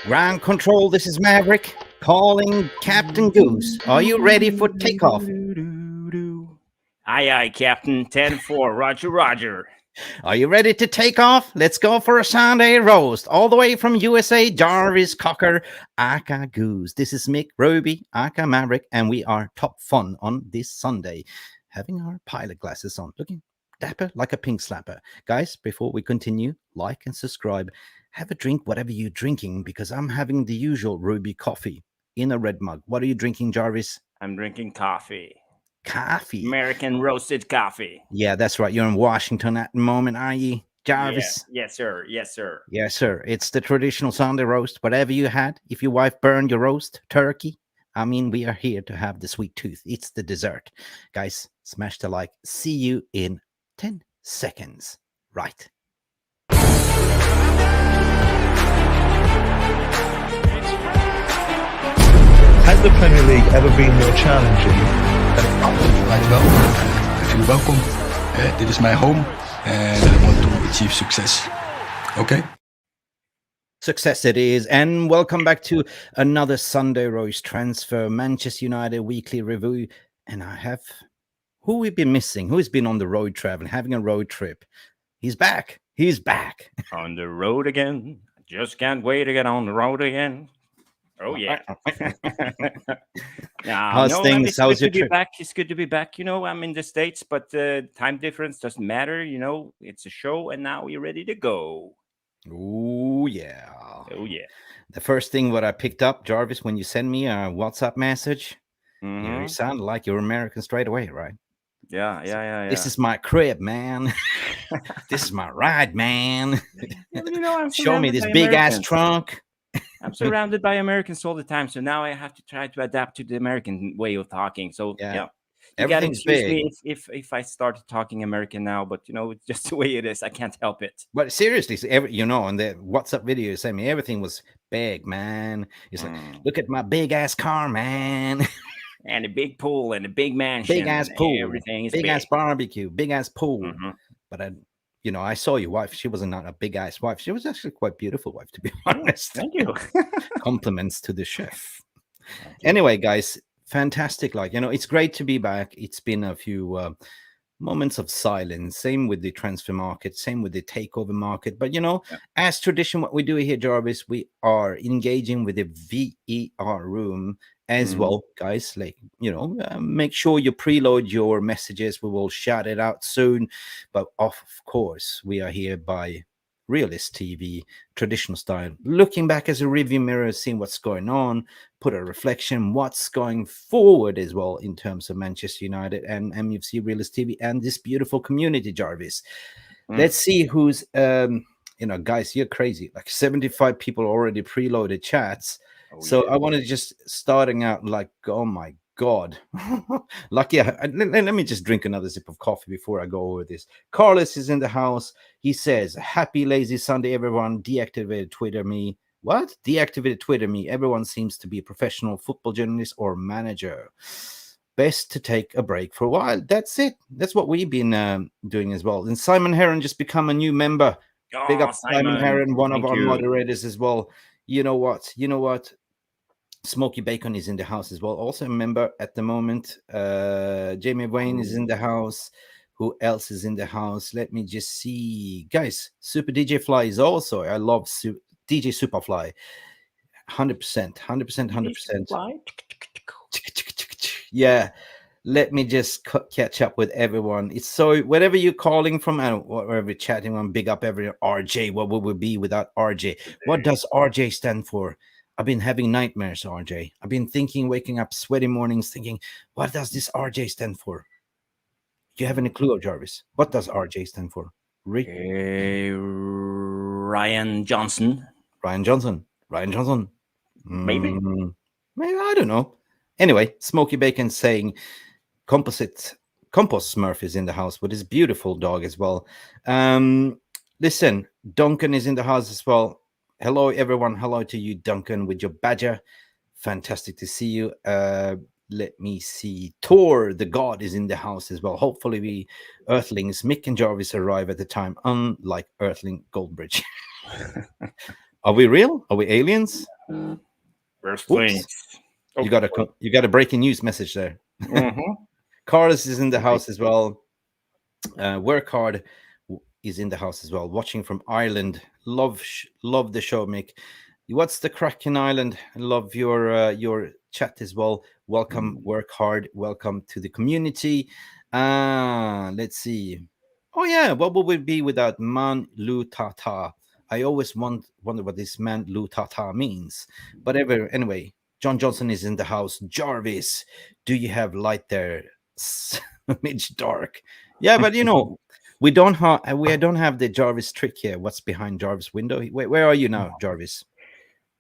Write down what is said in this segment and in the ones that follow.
Ground control, this is Maverick calling Captain Goose. Are you ready for takeoff? Aye, aye, Captain. 10-4. Roger, roger. Are you ready to take off? Let's go for a Sunday roast. All the way from USA, Jarvis Cocker, aka Goose. This is Mick Roby, aka Maverick, and we are top fun on this Sunday, having our pilot glasses on, looking dapper like a pink slapper. Guys, before we continue, like and subscribe. Have a drink, whatever you're drinking, because I'm having the usual Ruby coffee in a red mug. What are you drinking, Jarvis? I'm drinking coffee. Coffee. American roasted coffee. Yeah, that's right. You're in Washington at the moment, are you, Jarvis? Yeah. Yes, sir. Yes, sir. Yes, sir. It's the traditional Sunday roast. Whatever you had, if your wife burned your roast, turkey, I mean, we are here to have the sweet tooth. It's the dessert. Guys, smash the like. See you in 10 seconds. Right. Has the Premier League ever been more challenging? Welkom. Dit is mijn home and I want to achieve success. Okay? Success it is, and welcome back to another Sunday roast transfer Manchester United weekly review. And I have who we've been missing, who's been on the road traveling, having a road trip. He's back. He's back. On the road again. Just can't wait to get on the road again. Oh yeah. How's things? It's How's good your to be trip? back. It's good to be back. You know, I'm in the States, but time difference doesn't matter. You know, it's a show, and now we're ready to go. Oh yeah. Oh yeah. The first thing what I picked up, Jarvis, when you send me a WhatsApp message, you sounded like you're American straight away, right? Yeah. This is my crib, man. This is my ride, man. You know, I'm Show me surrounded this by big ass Americans. trunk. I'm surrounded by Americans all the time, so now I have to try to adapt to the American way of talking. So Yeah. you gotta Everything's excuse big. me if I started talking American now, but you know, it's just the way it is. I can't help it. But seriously, so on the WhatsApp video you sent me, everything was big, man. It's like, look at my big ass car, man. And a big pool and a big mansion, Big ass and pool, everything is big ass barbecue, big ass pool. But I saw your wife. She wasn't not a big ass wife. She was actually quite beautiful wife, to be honest. Thank you. Compliments to the chef. Anyway, guys, fantastic. It's great to be back. It's been a few moments of silence. Same with the transfer market, same with the takeover market. But as tradition, what we do here, Jarvis, we are engaging with the VER room as well, guys. Make sure you preload your messages. We will shout it out soon. But of course, we are here by Realist TV, traditional style, looking back as a review mirror, seeing what's going on, put a reflection, what's going forward as well in terms of Manchester United and MUFC Realist TV and this beautiful community, Jarvis. Let's see who's, guys, you're crazy. Like 75 people already preloaded chats. So I wanted to just starting out like, oh my God. Lucky. Let me just drink another sip of coffee before I go over this. Carlos is in the house. He says, happy lazy Sunday, everyone. Deactivated Twitter me. What? Deactivated Twitter me. Everyone seems to be a professional football journalist or manager. Best to take a break for a while. That's it. That's what we've been doing as well. And Simon Heron just become a new member. Big up Simon Heron, one of our moderators as well. You know what? Smoky Bacon is in the house as well. Also a member at the moment. Jamie Wayne is in the house. Who else is in the house? Let me just see. Guys, Super DJ Fly is also. I love DJ Superfly. 100%. Yeah. Let me just catch up with everyone. It's so, wherever you're calling from and wherever you're chatting on, big up everyone. RJ, what would we be without RJ? What does RJ stand for? I've been having nightmares, RJ. I've been thinking, waking up sweaty mornings, thinking, what does this RJ stand for? Do you have any clue, Jarvis? What does RJ stand for? Ryan Johnson. Ryan Johnson. Maybe. Maybe, I don't know. Anyway, Smoky Bacon saying Compost Smurf is in the house with his beautiful dog as well. Listen, Duncan is in the house as well. Hello, everyone. Hello to you, Duncan, with your badger. Fantastic to see you. Let me see. Thor, the god, is in the house as well. Hopefully, we Earthlings, Mick and Jarvis, arrive at the time, unlike Earthling Goldbridge. Are we real? Are we aliens? First Whoops. things. You got a breaking news message there. Carlos is in the house as well. Work hard is in the house as well, watching from Ireland. Love the show, Mick. What's the crack in Ireland? I love your chat as well. Welcome, work hard. Welcome to the community. Let's see. Oh yeah, what would we be without Man Lu Tata? I always wonder what this Man Lu Tata means. But anyway, John Johnson is in the house. Jarvis, do you have light there? Midge dark. Yeah, but we don't have the Jarvis trick here. What's behind Jarvis' window? Where are you now, Jarvis?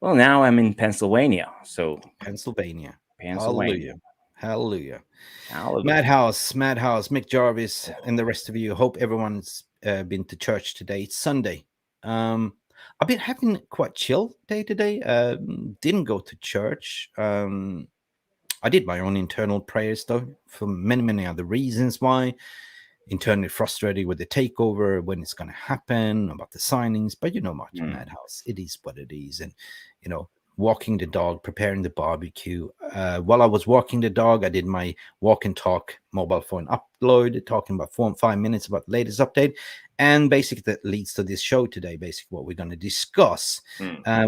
Well, now I'm in Pennsylvania. So Pennsylvania. Pennsylvania. Hallelujah. Madhouse, Mick Jarvis, and the rest of you. Hope everyone's been to church today. It's Sunday. I've been having quite chill day today. Didn't go to church. I did my own internal prayers though, for many other reasons why. Internally frustrated with the takeover, when it's going to happen, about the signings, but Madhouse, it is what it is. And walking the dog, preparing the barbecue. While I was walking the dog, I did my walk and talk mobile phone upload, talking about 4 and 5 minutes about the latest update. And basically that leads to this show today, basically what we're going to discuss.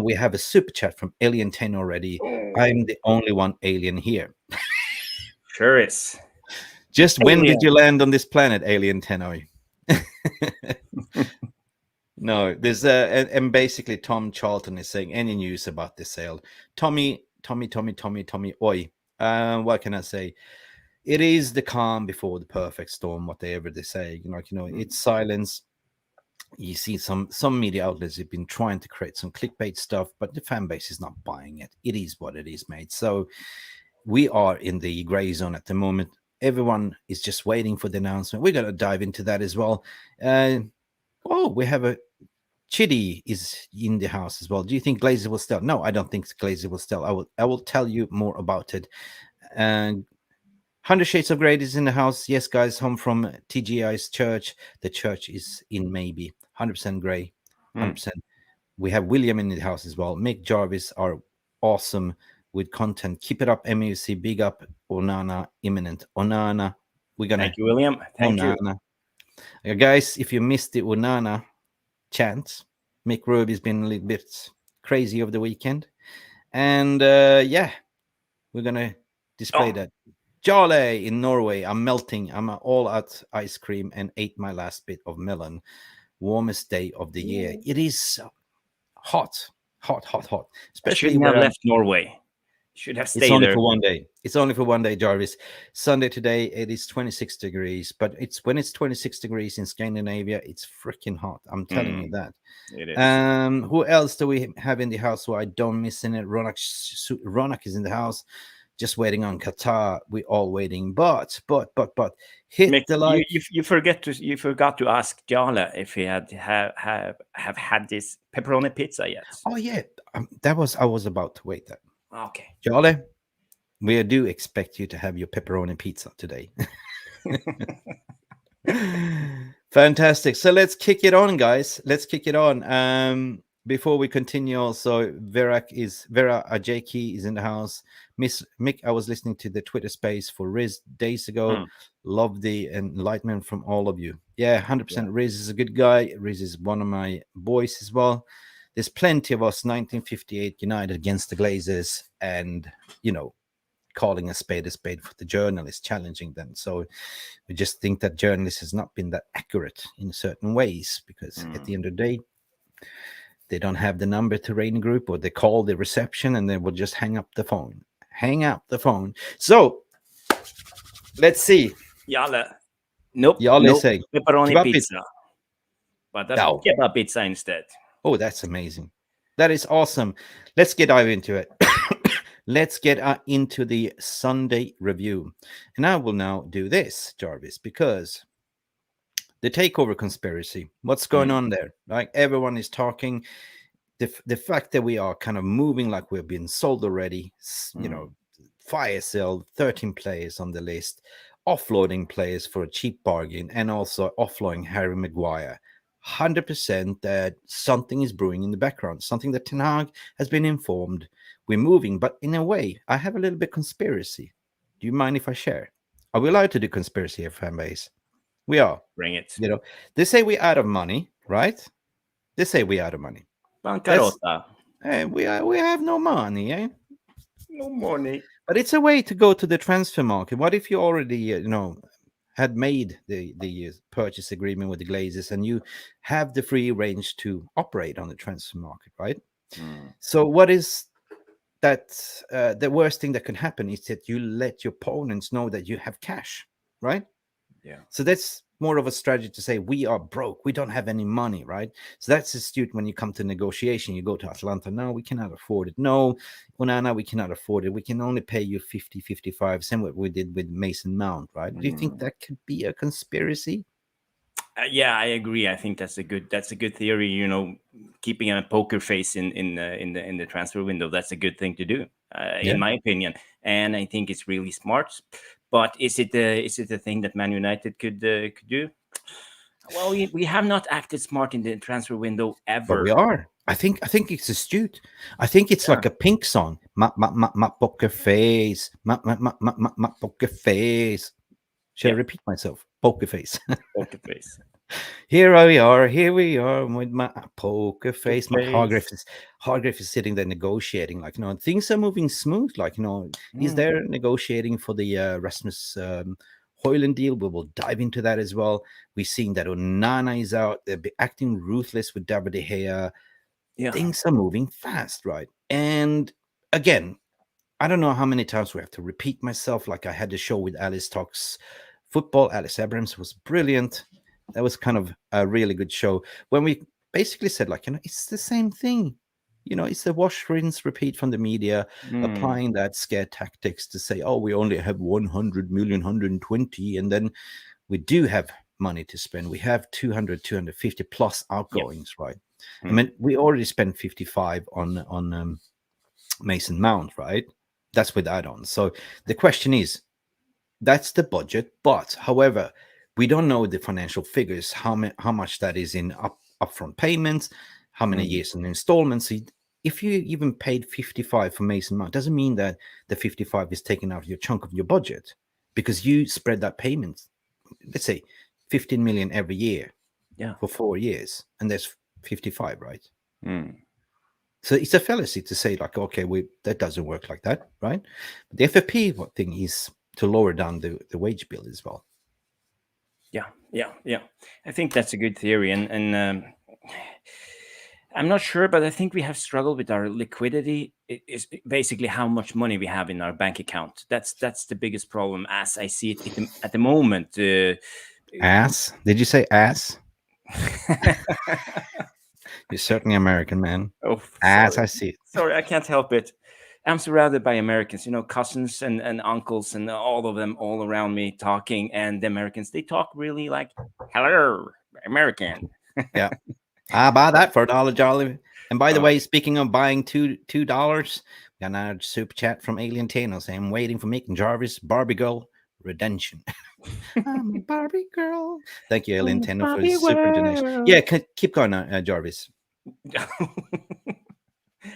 We have a super chat from Alien 10 already. I'm the only one alien here. Sure is. Just when did you land on this planet, Alien 10? No, there's and basically Tom Charlton is saying, any news about the sale? Tommy, oi. What can I say? It is the calm before the perfect storm, whatever they say. It's silence. You see some media outlets have been trying to create some clickbait stuff, but the fan base is not buying it. It is what it is, mate. So we are in the gray zone at the moment. Everyone is just waiting for the announcement. We're going to dive into that as well. We have a Chitty is in the house as well. Do you think Glazer will sell? No, I don't think Glazer will sell. I will tell you more about it. And 100 Shades of Grey is in the house. Yes, guys, home from TGI's church. The church is in maybe 100% Grey, 100%. We have William in the house as well. Mick Jarvis are awesome with content. Keep it up, MUC. Big up, Onana, imminent. Onana. We're gonna. Thank you, William. Thank Onana. You. Guys, if you missed the Onana chant, Mick Ruby's been a little bit crazy over the weekend. And we're gonna display that. Jale in Norway. I'm melting. I'm all out ice cream and ate my last bit of melon. Warmest day of the year. It is hot. Especially shouldn't have left Norway. Should have stayed it's only there. for 1 day. It's only for 1 day, Jarvis. Sunday today, it is 26 degrees. But when it's 26 degrees in Scandinavia, it's freaking hot. I'm telling you that. It is. Who else do we have in the house who I don't miss in it? Ronak is in the house. Just waiting on Qatar. We're all waiting. But hit Mick, the like. You forgot to ask Jala if he have had this pepperoni pizza yet. Oh yeah, I was about to wait that. Okay. Jale, we do expect you to have your pepperoni pizza today. Fantastic. So let's kick it on, guys. Let's kick it on. Before we continue, also Vera 𝒂𝒊𝒔𝒕 is in the house. Miss Mick, I was listening to the Twitter space for Riz days ago. Love the enlightenment from all of you. Yeah, 100%. Riz is a good guy. Riz is one of my boys as well. There's plenty of us 1958 United against the Glazers, and calling a spade for the journalists, challenging them. So we just think that journalists has not been that accurate in certain ways, because at the end of the day, they don't have the number to Rainy Group, or they call the reception and they will just hang up the phone. So let's see. Jale. Nope. Say pepperoni pizza. But that's kebab pizza instead. Oh, that's amazing. That is awesome. Let's dive into it. Let's get into the Sunday review. And I will now do this, Jarvis, because the takeover conspiracy, what's going on there? Like, everyone is talking. The fact that we are kind of moving like we've been sold already, fire sale, 13 players on the list, offloading players for a cheap bargain, and also offloading Harry Maguire. 100% that something is brewing in the background, something that Ten Hag has been informed. We're moving, but in a way, I have a little bit conspiracy. Do you mind if I share? Are we allowed to do conspiracy here, fan base? We are. Bring it. You know, they say we're out of money, right? They say we're out of money. Bancarota. We have no money, eh? No money. But it's a way to go to the transfer market. What if you already, had made the purchase agreement with the Glazers and you have the free range to operate on the transfer market, right? So what is that? The worst thing that can happen is that you let your opponents know that you have cash, right? Yeah. So that's more of a strategy to say we are broke, we don't have any money, right? So that's astute when you come to negotiation. You go to Atalanta, no, we cannot afford it. No, Onana, we cannot afford it. We can only pay you 50, 55, same what we did with Mason Mount, right? Do you think that could be a conspiracy? Yeah, I agree. I think that's a good theory. You know, keeping a poker face in the transfer window, that's a good thing to do, in my opinion. And I think it's really smart. But is it the thing that Man United could do? Well, we have not acted smart in the transfer window ever. But we are. I think it's astute. I think it's like a Pink song. My poker face. My poker face. Should I repeat myself? Poker face. Poker face. Here we are with my poker face. My Hargreaves is sitting there negotiating, like, things are moving smooth. Like, he's there negotiating for the Rasmus Hojlund deal. We will dive into that as well. We're seeing that Onana is out. They're acting ruthless with David De Gea. Yeah. Things are moving fast, right? And again, I don't know how many times we have to repeat myself. Like I had the show with Alice Talks Football. Alice Abrams was brilliant. That was kind of a really good show when we basically said, like, it's the same thing. It's the wash, rinse, repeat from the media, applying that scare tactics to say, oh, we only have 100 million, 120. And then we do have money to spend. We have 200, 250 plus outgoings, right? I mean, we already spent 55 on Mason Mount, right? That's with add-ons. So the question is, that's the budget. But however, we don't know the financial figures, how much that is in upfront payments, how many years in installments. If you even paid 55 for Mason Mount, doesn't mean that the 55 is taken out of your chunk of your budget, because you spread that payment, let's say 15 million every year for 4 years, and there's 55, right? So it's a fallacy to say, like, okay, that doesn't work like that, right? But the FFP thing is to lower down the wage bill as well. Yeah. I think that's a good theory, and I'm not sure, but I think we have struggled with our liquidity. It is basically how much money we have in our bank account. That's the biggest problem, as I see it at the moment. Ass? Did you say ass? You're certainly American, man. Oh, ass, I see it. Sorry, I can't help it. I'm surrounded by Americans, cousins and uncles and all of them all around me talking. And the Americans, they talk really like, hello, American. Yeah. I'll buy that for $1, Jolly. And by the way, speaking of buying $2, we got another super chat from Alien Tano saying, I'm waiting for Mick and Jarvis, Barbie Girl, Redemption. I'm a Barbie girl. Thank you, Alien Tano, for the super donation. Yeah, keep going, Jarvis.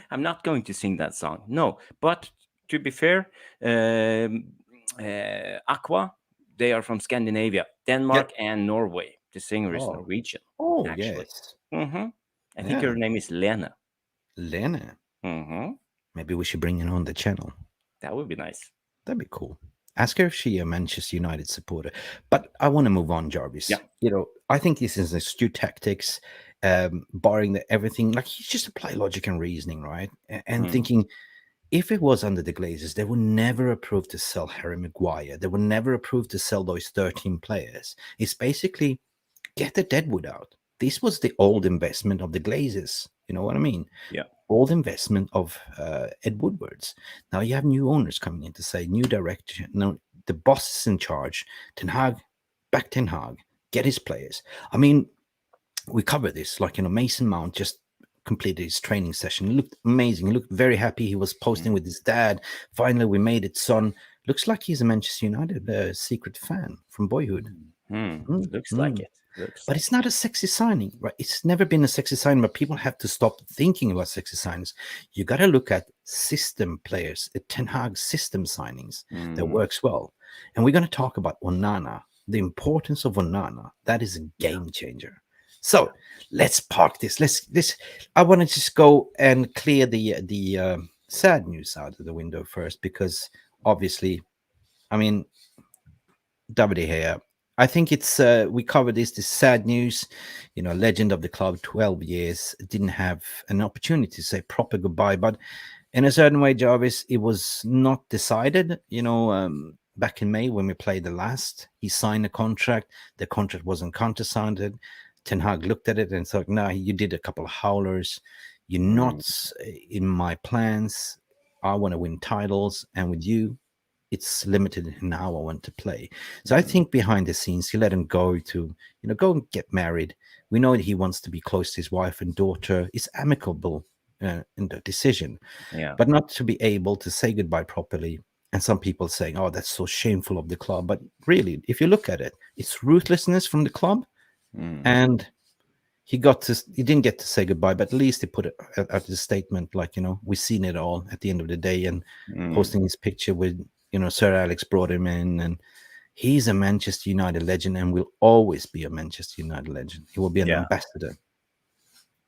I'm not going to sing that song, no. But to be fair, 𝒂𝒄, they are from Scandinavia, Denmark and Norway. The singer is Norwegian. Oh, actually. yes. I think her name is Lena. Lena? Maybe we should bring her on the channel. That would be nice. That'd be cool. Ask her if she's a Manchester United supporter. But I want to move on, Jarvis. Yeah. I think this is astute tactics, barring everything. Like, he's just apply logic and reasoning, right? And thinking, if it was under the Glazers, they would never approve to sell Harry Maguire. They would never approve to sell those 13 players. It's basically get the deadwood out. This was the old investment of the Glazers. You know what I mean? Yeah. Old investment of Ed Woodward's. Now you have new owners coming in to say new direction. No, the boss is in charge. Tenhag, back Tenhag, get his players. I mean, we covered this. Like, Mason Mount just completed his training session. He looked amazing. He looked very happy. He was posting with his dad. Finally, we made it, son. Looks like he's a Manchester United secret fan from boyhood. Looks like it. But it's not a sexy signing, right? It's never been a sexy signing, but people have to stop thinking about sexy signings. You got to look at system players, the tenhag system signings that works well. And we're going to talk about Onana, the importance of Onana. That is a game changer. So let's park this. I want to just go and clear the sad news out of the window first, because obviously, I mean, David here. I think it's we covered this sad news. You know, legend of the club, 12 years, didn't have an opportunity to say proper goodbye. But in a certain way, Jarvis, it was not decided. You know, back in May when we played the last, he signed a contract. The contract wasn't countersigned. Ten Hag looked at it and thought, "No, you did a couple of howlers. You're not in my plans. I want to win titles, and with you, it's limited in how I want to play." So I think behind the scenes, he let him go to, go and get married. We know that he wants to be close to his wife and daughter. It's amicable in the decision, but not to be able to say goodbye properly. And some people saying, "Oh, that's so shameful of the club." But really, if you look at it, it's ruthlessness from the club. And he didn't get to say goodbye, but at least he put it at the statement, like, we've seen it all at the end of the day, and posting his picture with, Sir Alex brought him in, and he's a Manchester United legend and will always be a Manchester United legend. He will be an ambassador.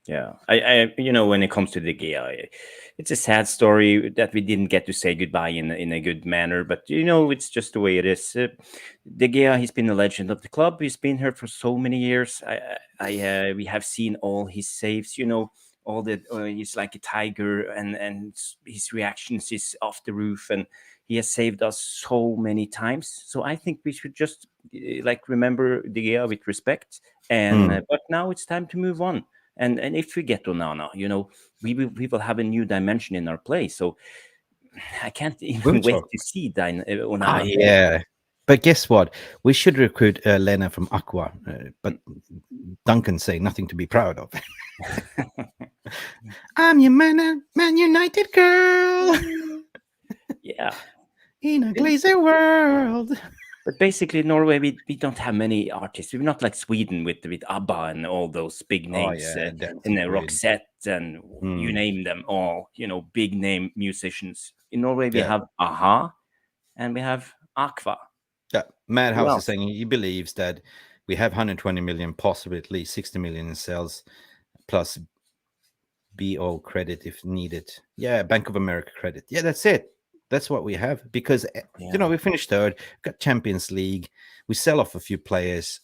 Yeah, I when it comes to De Gea, it's a sad story that we didn't get to say goodbye in a good manner. But it's just the way it is. De Gea, he's been a legend of the club. He's been here for so many years. We have seen all his saves. All the he's like a tiger, and his reactions is off the roof, and he has saved us so many times. So I think we should just remember De Gea with respect. And but now it's time to move on. And if we get Onana, we will have a new dimension in our play. So I can't even wait to see Onana. Yeah. But guess what? We should recruit Lena from Aqua. But Duncan's saying nothing to be proud of. I'm your Man United girl. Yeah. In a glazer world. But basically, Norway, we don't have many artists. We're not like Sweden with ABBA and all those big names, and Roxette, and you name them all. Big name musicians. In Norway, we have a-ha, and we have 𝒂𝒄. Yeah, Madhouse is saying he believes that we have 120 million, possibly at least 60 million in sales, plus BO credit if needed. Yeah, Bank of America credit. Yeah, that's it. That's what we have, because we finished third, got Champions League, we sell off a few players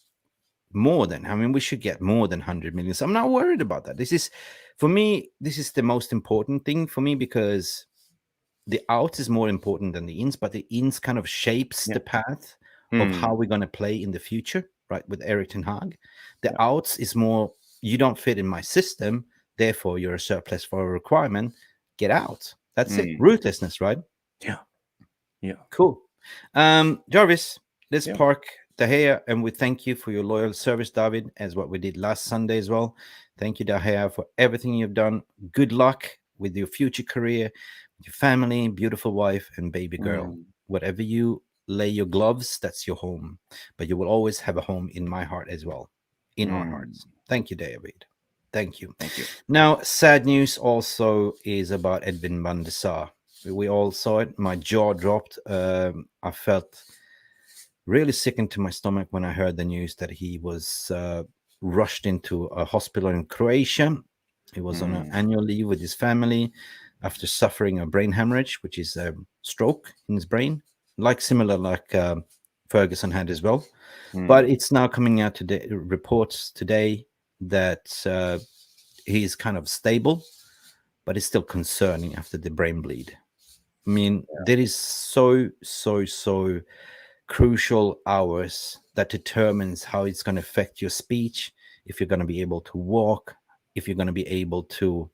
more than, we should get more than 100 million. So I'm not worried about that. This is, for me, this is the most important thing for me, because the outs is more important than the ins, but the ins kind of shapes the path of how we're going to play in the future, right? With Erik ten Hag. The outs is more, you don't fit in my system, therefore you're a surplus for a requirement, get out. That's it. Ruthlessness, right? Yeah. Cool. Jarvis, let's park the hair, and we thank you for your loyal service, David, as what we did last Sunday as well. Thank you, Dahea, for everything you've done. Good luck with your future career, your family, beautiful wife, and baby girl. Whatever you lay your gloves, that's your home. But you will always have a home in my heart as well, in our hearts. Thank you, David. Thank you. Thank you. Now, sad news also is about Edwin Van Der Sar. We all saw it. My jaw dropped. I felt really sick into my stomach when I heard the news that he was rushed into a hospital in Croatia. He was on an annual leave with his family after suffering a brain hemorrhage, which is a stroke in his brain, similar like Ferguson had as well. But it's now coming out today, reports today, that he's kind of stable, but it's still concerning after the brain bleed. There is so crucial hours that determines how it's going to affect your speech, if you're going to be able to walk, if you're going to be able to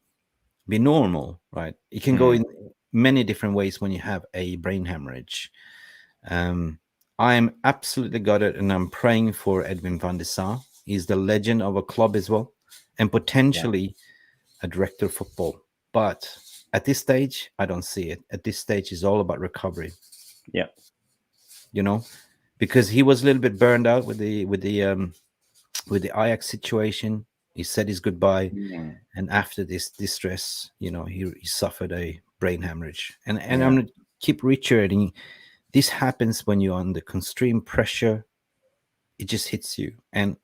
be normal, right? It can go in many different ways when you have a brain hemorrhage. I'm absolutely got it, and I'm praying for Edwin Van Der Sar. He's the legend of a club as well, and potentially a director of football. But at this stage, I don't see it. At this stage, it's all about recovery. Yeah. Because he was a little bit burned out with the with the Ajax situation. He said his goodbye, Mm. and after this distress, he suffered a brain hemorrhage. And Yeah. I'm gonna keep reiterating, this happens when you're under extreme pressure. It just hits you, and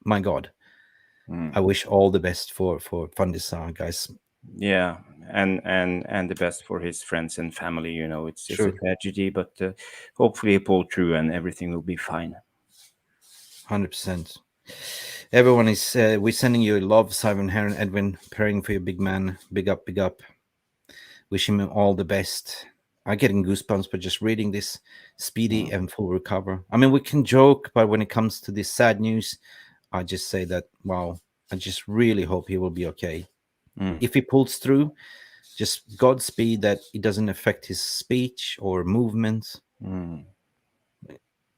my God, I wish all the best for Van Der Sar, guys. Yeah, and the best for his friends and family. It's a True. tragedy, but hopefully he pull through and everything will be fine. 100%. Everyone is we're sending you love, Simon Heron, Edwin, praying for your big man. Big up, big up. Wishing him all the best. I'm getting goosebumps, but just reading this, speedy and full recover. I mean, we can joke, but when it comes to this sad news, I just say that, wow, I just really hope he will be okay. If he pulls through, just Godspeed that it doesn't affect his speech or movement.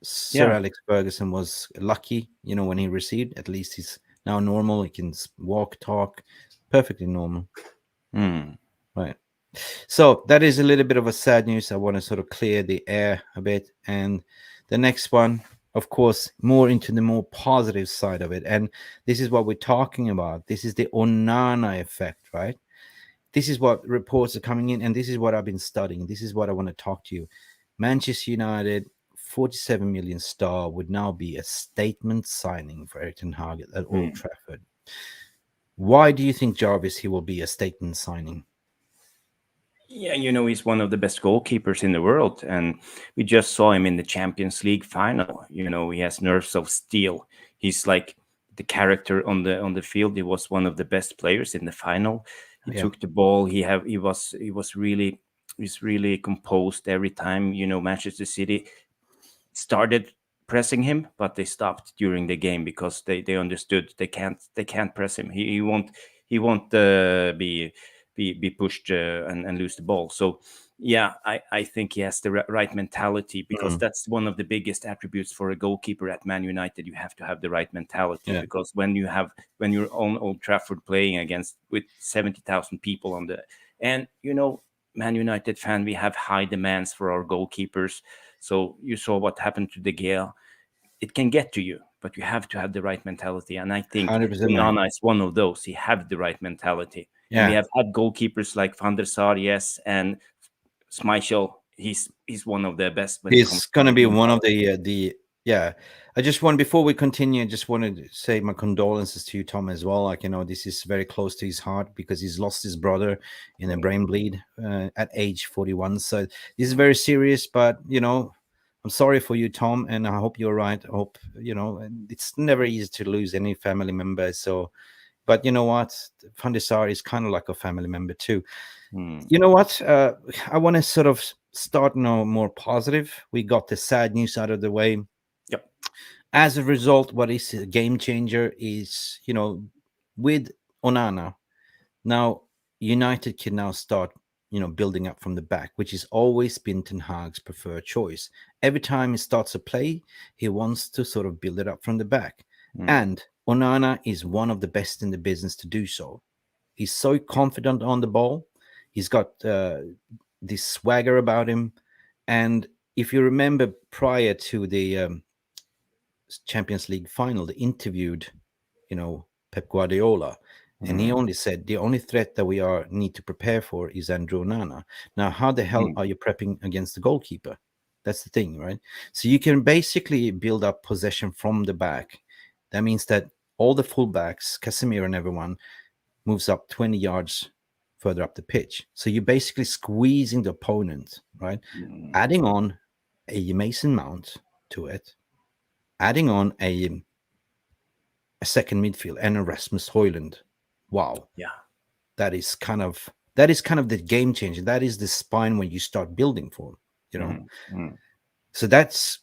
Sir Alex Ferguson was lucky, when he received. At least he's now normal. He can walk, talk, perfectly normal. Right. So that is a little bit of a sad news. I want to sort of clear the air a bit. And the next one, of course, more into the more positive side of it. And this is what we're talking about. This is the Onana effect, right? This is what reports are coming in, and this is what I've been studying. This is what I want to talk to you. Manchester United, 47 million star would now be a statement signing for Erik ten Hag at Old Trafford. Why do you think, Jarvis, he will be a statement signing? Yeah, he's one of the best goalkeepers in the world, and we just saw him in the Champions League final. He has nerves of steel. He's like the character on the field. He was one of the best players in the final. He took the ball. He was really composed every time. Manchester City started pressing him, but they stopped during the game because they understood they can't press him. He won't be pushed and lose the ball. So yeah, I think he has the right mentality, because that's one of the biggest attributes for a goalkeeper at Man United. You have to have the right mentality, because when you're on Old Trafford playing with 70,000 people and Man United fan, we have high demands for our goalkeepers. So you saw what happened to De Gea. It can get to you, but you have to have the right mentality. And I think 100%, Onana is one of those. He have the right mentality. Yeah. And we have had goalkeepers like Van Der Sar, yes, and Schmeichel. He's one of the best. He's going to be one of the yeah. I just want, before we continue, I just wanted to say my condolences to you, Tom, as well. Like, this is very close to his heart, because he's lost his brother in a brain bleed at age 41. So this is very serious, but I'm sorry for you, Tom, and I hope you're right. I hope, it's never easy to lose any family member. So, but you know what? Van Der Sar is kind of like a family member too. You know what? I want to sort of start now more positive. We got the sad news out of the way. Yep. As a result, what is a game changer is, with Onana, now United can now start, building up from the back, which has always been Ten Hag's preferred choice. Every time he starts a play, he wants to sort of build it up from the back. And Onana is one of the best in the business to do so. He's so confident on the ball. He's got this swagger about him. And if you remember, prior to the Champions League final, they interviewed, Pep Guardiola. And he only said the only threat that we need to prepare for is Andrew Onana. Now, how the hell are you prepping against the goalkeeper? That's the thing, right? So you can basically build up possession from the back. That means that all the fullbacks, Casemiro and everyone, moves up 20 yards further up the pitch. So you're basically squeezing the opponent, right? Adding on a Mason Mount to it, adding on a second midfield and a Rasmus Hojlund. Wow. Yeah. That is kind of the game changer. That is the spine when you start building for, So that's,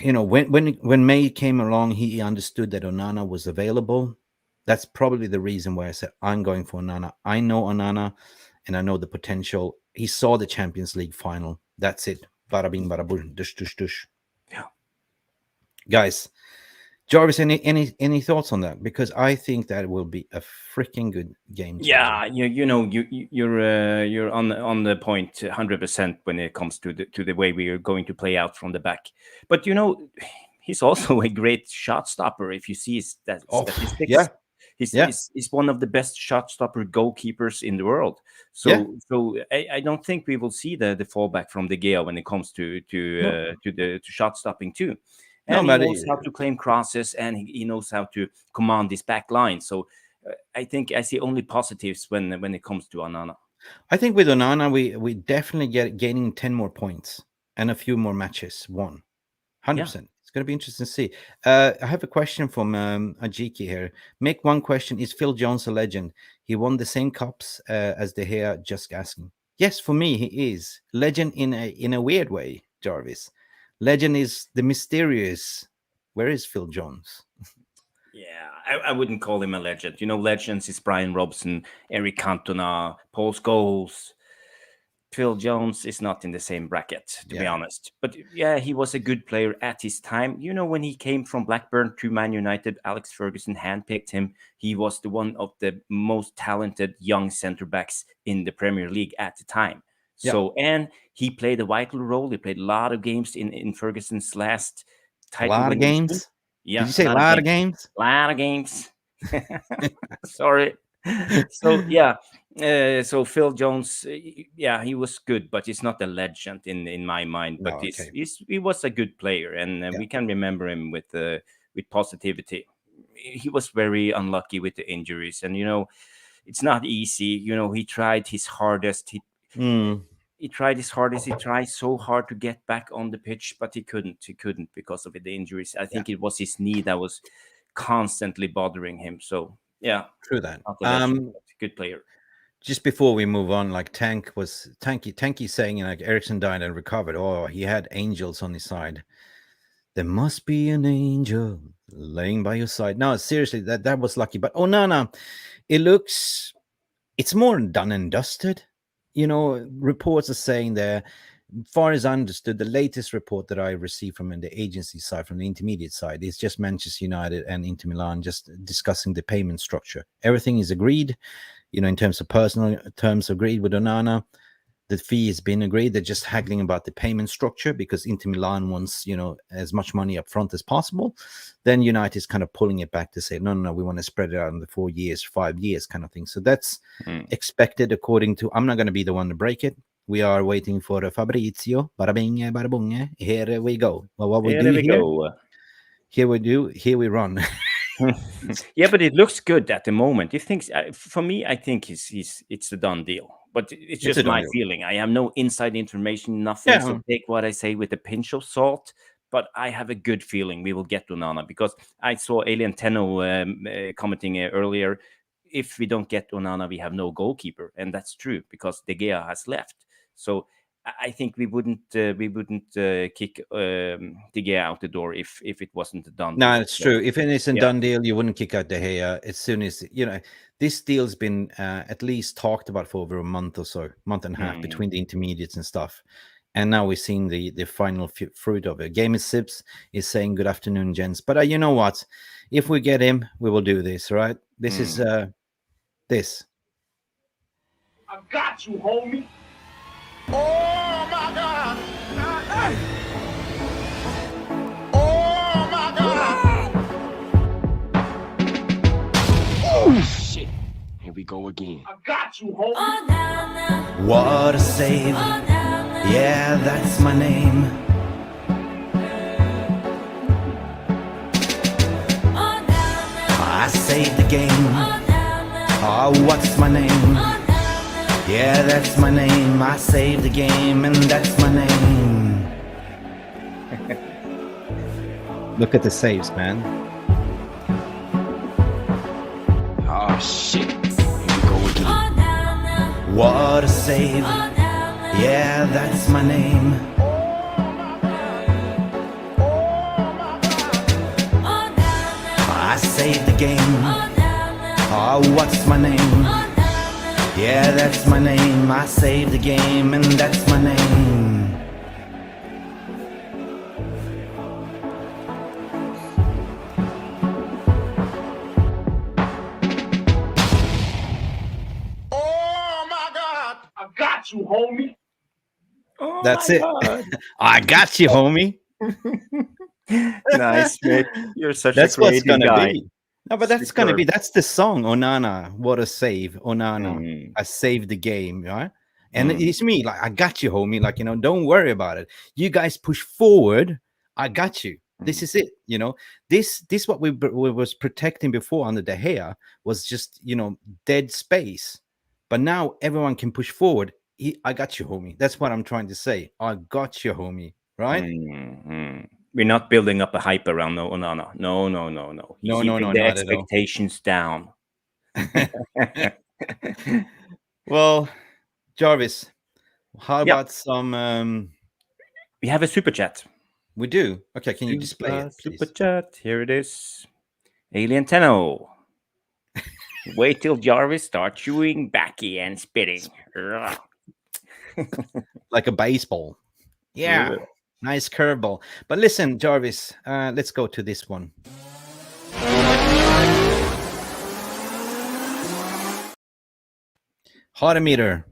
when May came along, he understood that Onana was available. That's probably the reason why I said I'm going for Onana. I know Onana, and I know the potential. He saw the Champions League final. That's it. Bada bing, bada boom, dush, dush, dush. Yeah. Guys, Jarvis, any thoughts on that? Because I think that will be a freaking good game changer. Yeah, you're on the point 100% when it comes to the way we are going to play out from the back. But he's also a great shot stopper. If you see his statistics, yeah. He's one of the best shot stopper goalkeepers in the world. So Yeah. so I don't think we will see the fallback from De Gea when it comes to shot stopping too. And he knows how to claim crosses, and he knows how to command this back line. So I think I see only positives when it comes to Onana. I think with Onana, we definitely gaining 10 more points and a few more matches won. 100%. Yeah. It's going to be interesting to see. I have a question from Ajiki here. Make one question. Is Phil Jones a legend? He won the same cups as De Gea, just asking. Yes, for me, he is. Legend in a weird way, Jarvis. Legend is the mysterious. Where is Phil Jones? Yeah, I wouldn't call him a legend. You know, legends is Brian Robson, Eric Cantona, Paul Scholes. Phil Jones is not in the same bracket, to be honest. But yeah, he was a good player at his time. You know, when he came from Blackburn to Man United, Alex Ferguson handpicked him. He was the one of the most talented young center backs in the Premier League at the time. So, and he played a vital role. He played a lot of games in Ferguson's last title. A lot of games? Yeah. Did you say a lot of games? A lot of games. Sorry. So, yeah. So Phil Jones, yeah, he was good, but he's not a legend in my mind. But he was a good player, and we can remember him with positivity. He was very unlucky with the injuries, and you know, it's not easy. You know, he tried his hardest. He tried his hardest. He tried so hard to get back on the pitch, but he couldn't. He couldn't because of the injuries. I think it was his knee that was constantly bothering him. So yeah, true that. Good player. Just before we move on, like Tanky saying, like, Ericsson died and recovered. Oh, he had angels on his side. There must be an angel laying by your side. No, seriously, that was lucky. But Onana, it's more done and dusted. You know, reports are saying there, far as I understood, the latest report that I received from the agency side, from the intermediate side, is just Manchester United and Inter Milan just discussing the payment structure. Everything is agreed. You know, in terms of personal terms agreed with Onana, the fee has been agreed. They're just haggling about the payment structure because Inter Milan wants, you know, as much money up front as possible. Then United is kind of pulling it back to say, no, we want to spread it out in the 4 years, 5 years kind of thing. So that's expected according to, I'm not going to be the one to break it. We are waiting for Fabrizio. 𝒂𝒏𝒂𝒏𝒂𝒏𝒂𝒏𝒂𝒏 here we go. Well, what we do here, here we run. Yeah, but it looks good at the moment. You think, for me, I think it's a done deal. But it's just my feeling. I have no inside information, nothing. So take what I say with a pinch of salt. But I have a good feeling we will get Onana, because I saw Alien Tenno commenting earlier. If we don't get Onana, we have no goalkeeper, and that's true because De Gea has left. So I think we wouldn't kick De Gea out the door if it wasn't a done deal. No, it's true. If it isn't done deal, you wouldn't kick out De Gea as soon as, you know, this deal's been at least talked about for over a month or so, month and a half between the intermediates and stuff. And now we're seeing the final fruit of it. Game of Sips is saying good afternoon, gents. But you know what? If we get him, we will do this, right? This is this. I got you, homie. Oh my God! Oh my God! Oh shit! Here we go again. I got you, homie. What a save! Yeah, that's my name. I saved the game. Oh, what's my name? Yeah, that's my name. I saved the game, and that's my name. Look at the saves, man. Oh shit! Here we go again. What a save! Yeah, that's my name. I saved the game. Oh, what's my name? Yeah, that's my name. I saved the game, and that's my name. Oh my God! I got you, homie. That's it. I got you, homie. Nice, Mick. You're such a That's what's creative gonna guy. be. No, but that's gonna be. Superb. That's the song. Onana, what a save! Onana, Mm, I saved the game. Right? And mm, it's me. Like I got you, homie. Like don't worry about it. You guys push forward. I got you. This is it. This what we was protecting before under the hair was just dead space. But now everyone can push forward. I got you, homie. That's what I'm trying to say. I got you, homie. Right? We're not building up a hype around Onana. No, no, no, no. He's No, keeping the not at all. expectations down. Well, Jarvis, how Yeah. about some? We have a super chat. We do. Okay, can you display it, please? Super chat. Here it is. Alien Tenno. Wait till Jarvis starts chewing backy and spitting. Like a baseball. Yeah. Nice curveball. But listen, Jarvis, let's go to this one. Hotometer.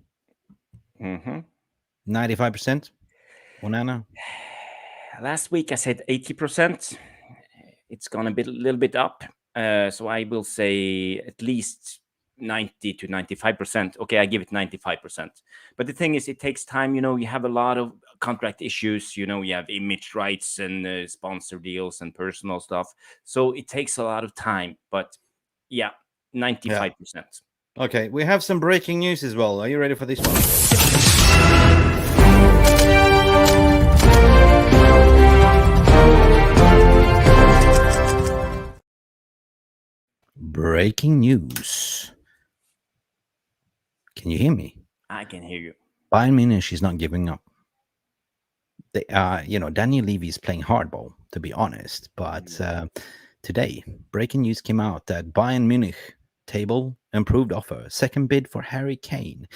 95%. Onana. Last week I said 80%. It's gone a little bit up. So I will say at least 90 to 95%. Okay, I give it 95%. But the thing is, it takes time. You have a lot of contract issues. You have image rights and sponsor deals and personal stuff. So it takes a lot of time. But yeah, 95%. Okay, we have some breaking news as well. Are you ready for this one? Breaking news. Can you hear me? I can hear you. Bayern Munich is not giving up. They Daniel Levy is playing hardball, to be honest. But today, breaking news came out that Bayern Munich table improved offer, second bid for Harry Kane.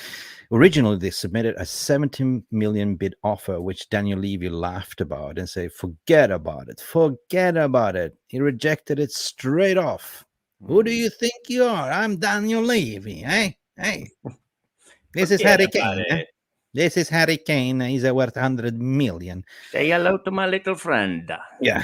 Originally, they submitted a 70 million bid offer, which Daniel Levy laughed about and said, forget about it. Forget about it. He rejected it straight off. Who do you think you are? I'm Daniel Levy. Hey. This is Harry Kane. Eh? This is Harry Kane. He's worth 100 million. Say hello to my little friend. Yeah.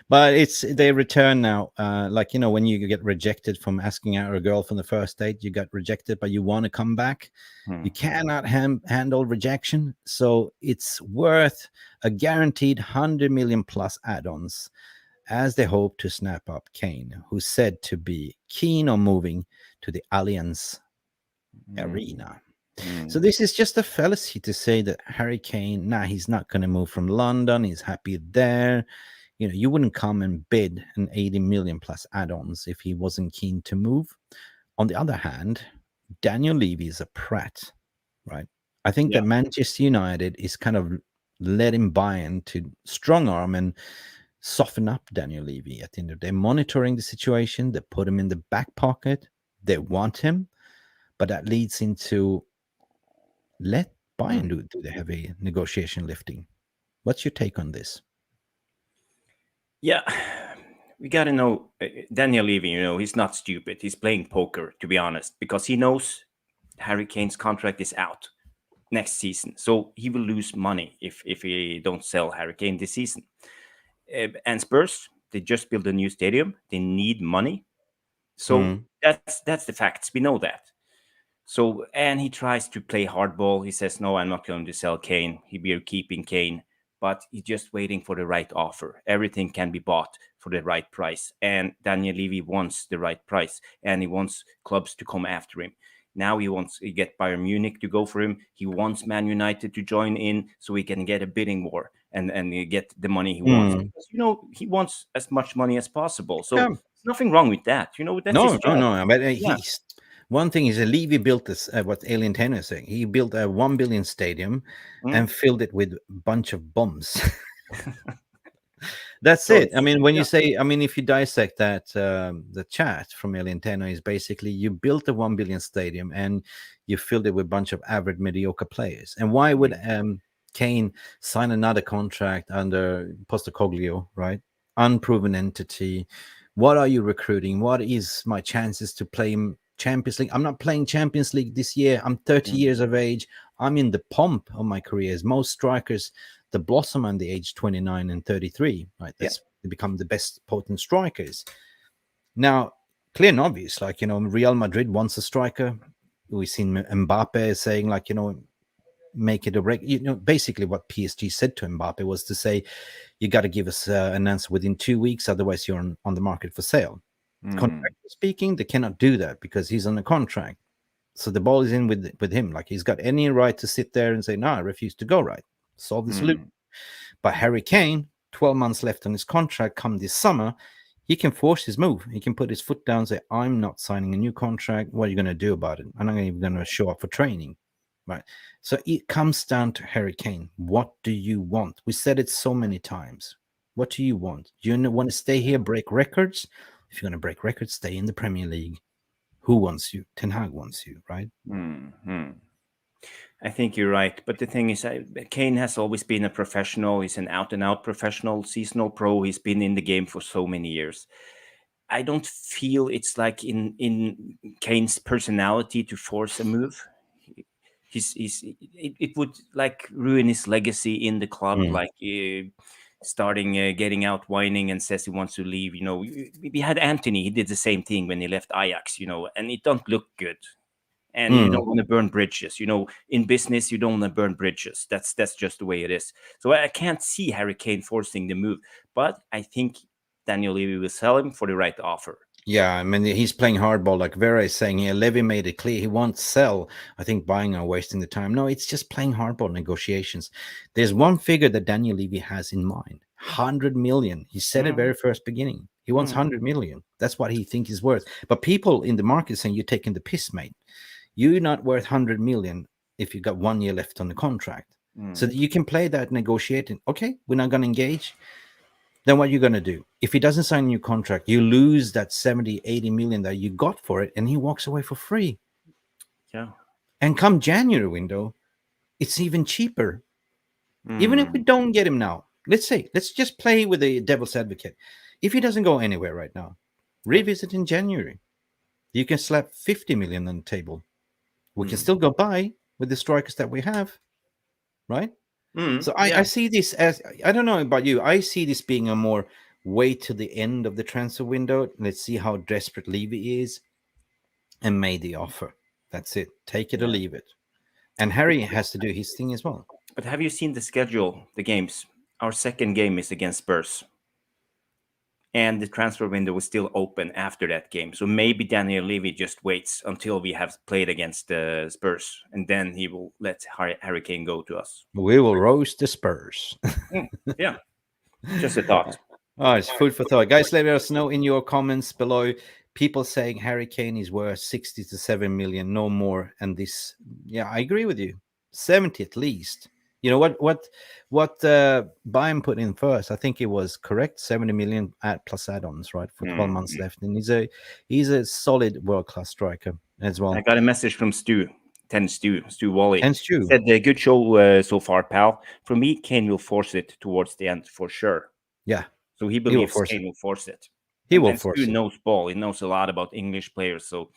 But they return now. Like, when you get rejected from asking out a girl from the first date, you got rejected, but you want to come back. You cannot handle rejection. So it's worth a guaranteed 100 million plus add-ons as they hope to snap up Kane, who's said to be keen on moving to the Allianz Arena. So this is just a fallacy to say that Harry Kane, he's not going to move from London. He's happy there. You wouldn't come and bid an 80 million plus add-ons if he wasn't keen to move. On the other hand, Daniel Levy is a prat, right? I think that Manchester United is kind of letting Bayern to strong arm and soften up Daniel Levy at the end of the day, monitoring the situation. They put him in the back pocket. They want him, but that leads into let Bayern do the heavy negotiation lifting. What's your take on this? Yeah, we got to know Daniel Levy, he's not stupid. He's playing poker, to be honest, because he knows Harry Kane's contract is out next season. So he will lose money if he don't sell Harry Kane this season. And Spurs, they just built a new stadium. They need money. So that's the facts. We know that. So, and he tries to play hardball. He says, no, I'm not going to sell Kane. We're keeping Kane. But he's just waiting for the right offer. Everything can be bought for the right price. And Daniel Levy wants the right price. And he wants clubs to come after him. Now he wants to get Bayern Munich to go for him. He wants Man United to join in so he can get a bidding war and get the money he wants. Because, he wants as much money as possible. So there's nothing wrong with that. That's his job. No. But he's... One thing is, Levy built this, what Alien Tenno is saying. He built a 1 billion stadium and filled it with a bunch of bombs. That's it. I mean, when you say, if you dissect that, the chat from Alien Tenno is basically you built a 1 billion stadium and you filled it with a bunch of average, mediocre players. And why would Kane sign another contract under Postecoglou, right? Unproven entity. What are you recruiting? What is my chances to play him Champions League. I'm not playing Champions League this year. I'm 30 years of age. I'm in the pomp of my career. As most strikers, the blossom on the age 29 and 33, right? That's they become the best potent strikers. Now, clear and obvious, like, Real Madrid wants a striker. We've seen Mbappe saying, like, make it a break. Basically what PSG said to Mbappe was to say, you got to give us an answer within 2 weeks, otherwise you're on the market for sale. Contractually speaking, they cannot do that because he's on a contract. So the ball is in with him. Like, he's got any right to sit there and say, no, I refuse to go, right? Solve the solution. But Harry Kane, 12 months left on his contract come this summer, he can force his move. He can put his foot down and say, I'm not signing a new contract. What are you going to do about it? I'm not even going to show up for training. Right. So it comes down to Harry Kane. What do you want? We said it so many times. What do you want? Do you want to stay here, break records? If you're going to break records, stay in the Premier League. Who wants you? Ten Hag wants you, right? I think you're right. But the thing is, Kane has always been a professional. He's an out-and-out professional, seasonal pro. He's been in the game for so many years. I don't feel it's like in Kane's personality to force a move. It would like ruin his legacy in the club, like starting getting out whining and says he wants to leave. We had Anthony. He did the same thing when he left Ajax. And it don't look good. And you don't want to burn bridges. In business, you don't want to burn bridges. That's just the way it is. So I can't see Harry Kane forcing the move. But I think Daniel Levy will sell him for the right offer. Yeah, I mean, he's playing hardball. Like Vera is saying here, Levy made it clear he won't sell. I think buying or wasting the time. No, it's just playing hardball negotiations. There's one figure that Daniel Levy has in mind. 100 million. He said it very first beginning. He wants 100 million. That's what he thinks he's worth. But people in the market saying, you're taking the piss, mate. You're not worth 100 million if you got 1 year left on the contract. So that you can play that negotiating. Okay, we're not going to engage. Then what are you going to do? If he doesn't sign a new contract, you lose that 70, 80 million that you got for it, and he walks away for free. Yeah. And come January window, it's even cheaper. Even if we don't get him now, let's just play with the devil's advocate. If he doesn't go anywhere right now, revisit in January. You can slap 50 million on the table. We can still go buy with the strikers that we have, right? So I see this as, I don't know about you, I see this being a more wait to the end of the transfer window. Let's see how desperate Levy is and made the offer. That's it. Take it or leave it. And Harry has to do his thing as well. But have you seen the schedule, the games? Our second game is against Spurs. And the transfer window was still open after that game. So maybe Daniel Levy just waits until we have played against the Spurs. And then he will let Harry Kane go to us. We will roast the Spurs. Yeah. Just a thought. Oh, it's food for thought. Guys, let us know in your comments below. People saying Harry Kane is worth 60 to 7 million, no more. And this, yeah, I agree with you. 70 at least. You know what Bayern put in first? I think it was correct, 70 million plus add-ons, right, for 12 months left. And he's a solid world-class striker as well. I got a message from Stu Wally. And Stu said, good show so far, pal. For me, Kane will force it towards the end for sure. Yeah. So he believes Kane will force it. He will force it. Stu knows ball. He knows a lot about English players. So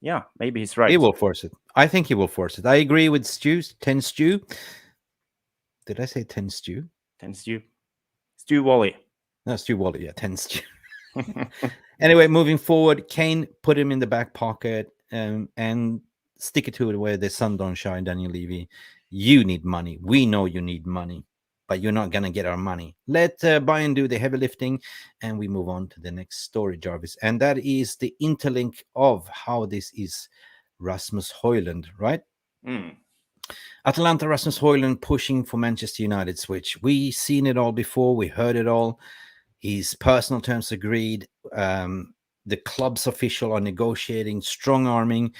yeah, maybe he's right. He will force it. I think he will force it. I agree with Stu. 10 Stu. Did I say 10 Stu? 10 Stu. Stu Wally. No, Stu Wally. Yeah, 10 Stu. Anyway, moving forward, Kane put him in the back pocket and stick it to it where the sun don't shine, Daniel Levy. You need money. We know you need money, but you're not going to get our money. Let Bayern do the heavy lifting, and we move on to the next story, Jarvis. And that is the interlink of how this is Rasmus Hojlund, right? Atalanta, Rasmus Hojlund pushing for Manchester United switch. We seen it all before. We heard it all. His personal terms agreed. The club's official are negotiating, strong-arming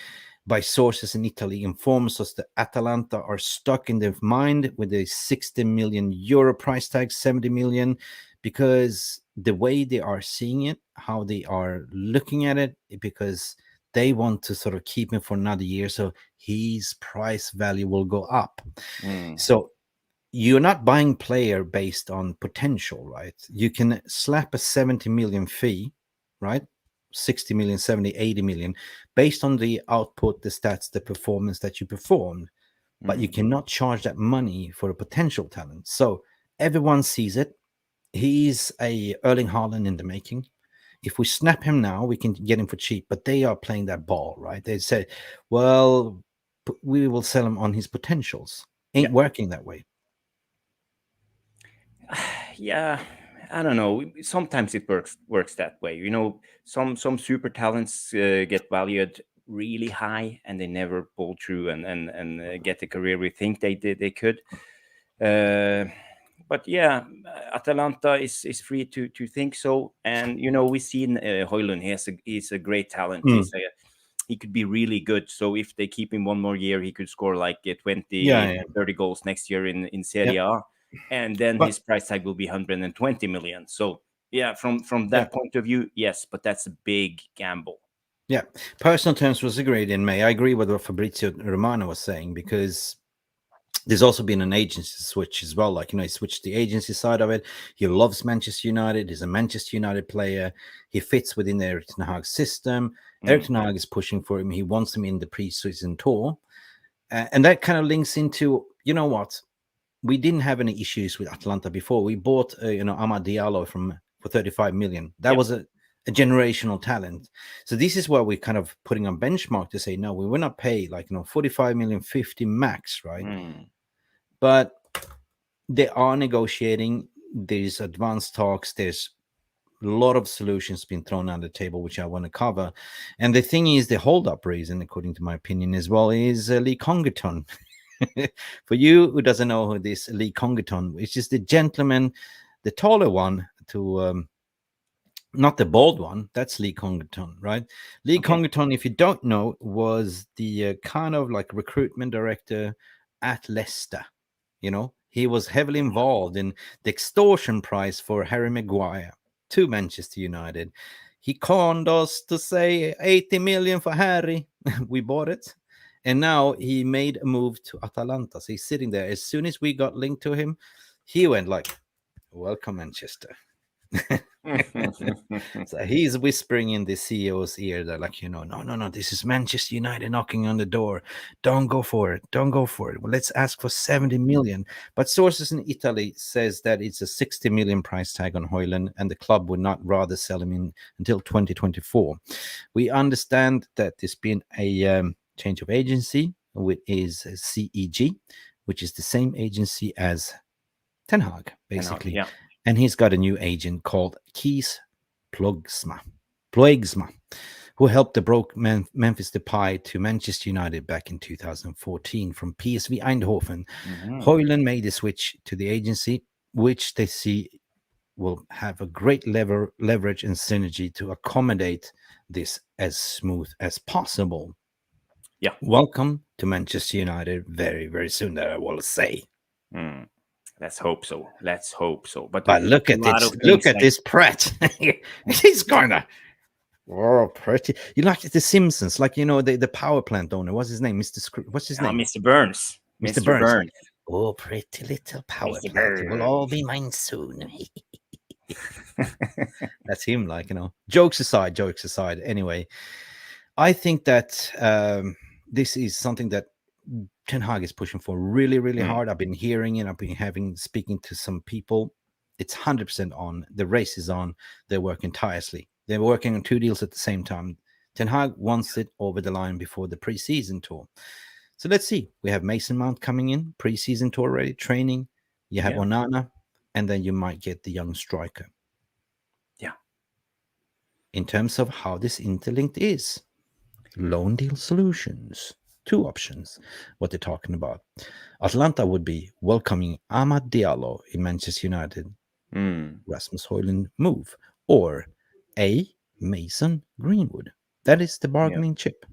by sources in Italy informs us that Atalanta are stuck in their mind with a 60 million euro price tag, 70 million, because the way they are seeing it, how they are looking at it, because they want to sort of keep him for another year, so his price value will go up. So you're not buying player based on potential, right? You can slap a 70 million fee, right? 60 million, 70, 80 million, based on the output, the stats, the performance that you performed. But you cannot charge that money for a potential talent. So everyone sees it. He's a Erling Haaland in the making. If we snap him now, we can get him for cheap. But they are playing that ball, right? They say, well, we will sell him on his potentials. Ain't working that way. Yeah, I don't know. Sometimes it works that way. You know, some super talents get valued really high, and they never pull through and get the career we think they could. But yeah, Atalanta is free to think so. And you know, we've seen Hojlund. He's a great talent. He could be really good. So if they keep him one more year, he could score like 20, 30 goals next year in Serie A. And then his price tag will be 120 million. So yeah, from that point of view, yes, but that's a big gamble. Yeah, personal terms was agreed in May. I agree with what Fabrizio Romano was saying, because there's also been an agency switch as well. Like, you know, he switched the agency side of it. He loves Manchester United. He's a Manchester United player. He fits within the Erik ten Hag system. Erik ten Hag is pushing for him. He wants him in the pre-season tour. And that kind of links into, you know what? We didn't have any issues with Atalanta before. We bought, Amad Diallo for 35 million. That was a generational talent. So this is where we're kind of putting a benchmark to say, no, we will not pay 45 million, 50 max, right? But they are negotiating. There's advanced talks. There's a lot of solutions being thrown on the table, which I want to cover. And the thing is, the hold-up reason, according to my opinion as well, is Lee Congerton. For you who doesn't know who this Lee Congerton, which is the gentleman, the taller one, to not the bald one, that's Lee Congerton, right? Lee Congerton, if you don't know, was the kind of like recruitment director at Leicester. You know, he was heavily involved in the extortion price for Harry Maguire to Manchester United. He conned us to say 80 million for Harry. We bought it. And now he made a move to Atalanta. So he's sitting there. As soon as we got linked to him, he went like, welcome, Manchester. So he's whispering in the CEO's ear that, like, no, this is Manchester United knocking on the door. Don't go for it. Don't go for it. Well, let's ask for 70 million. But sources in Italy says that it's a 60 million price tag on Hojlund, and the club would not rather sell him until 2024. We understand that there's been a change of agency, which is CEG, which is the same agency as Ten Hag, basically. And he's got a new agent called 𝒂𝒄 𝑹𝒖𝒃𝒚, who helped the broke Memphis Depay to Manchester United back in 2014 from PSV Eindhoven. Hojlund made the switch to the agency, which they see will have a great leverage and synergy to accommodate this as smooth as possible. Yeah. Welcome to Manchester United very, very soon, that I will say. Let's hope so. Let's hope so. But look at this. Look at this Pratt. He's gonna. Oh, pretty. You like the Simpsons, like, the power plant owner. What's his name? What's his name? Mr. Burns. Mr. Burns. Oh, pretty little power Mr. plant. It will all be mine soon. That's him, Jokes aside. Anyway, I think that this is something that Ten Hag is pushing for really, really hard. I've been hearing it. I've been speaking to some people. It's 100% on. The race is on. They're working tirelessly. They're working on 2 deals at the same time. Ten Hag wants it over the line before the preseason tour. So let's see. We have Mason Mount coming in, preseason tour already, training. You have Onana, and then you might get the young striker. Yeah. In terms of how this interlinked is, loan deal solutions. 2 options, what they're talking about. Atalanta would be welcoming Amad Diallo in Manchester United, Rasmus Hojlund move, or a Mason Greenwood. That is the bargaining chip.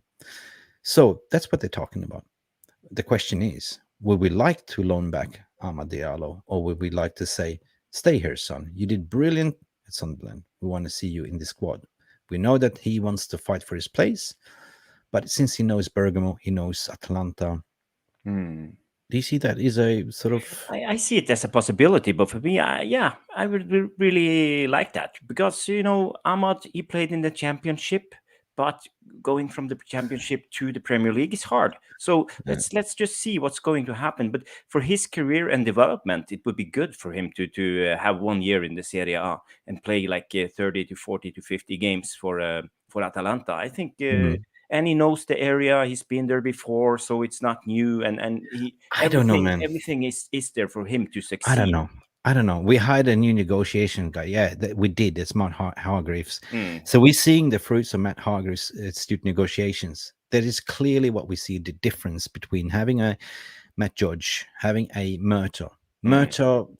So that's what they're talking about. The question is, would we like to loan back Amad Diallo, or would we like to say, stay here, son? You did brilliant at Sunderland. We want to see you in the squad. We know that he wants to fight for his place. But since he knows Bergamo, he knows Atalanta. Do you see that is a sort of? I see it as a possibility, but for me, I would really like that because Ahmad, he played in the championship, but going from the championship to the Premier League is hard. So let's just see what's going to happen. But for his career and development, it would be good for him to have 1 year in the Serie A and play like 30 to 40 to 50 games for Atalanta. I think. And he knows the area. He's been there before, so it's not new. And he I don't know, man. everything is there for him to succeed. I don't know. I don't know. We hired a new negotiation guy. Yeah, we did. It's Matt Hargreaves. So we're seeing the fruits of Matt Hargreaves' astute negotiations. That is clearly what we see, the difference between having a Matt Judge, having a Murto. Murto,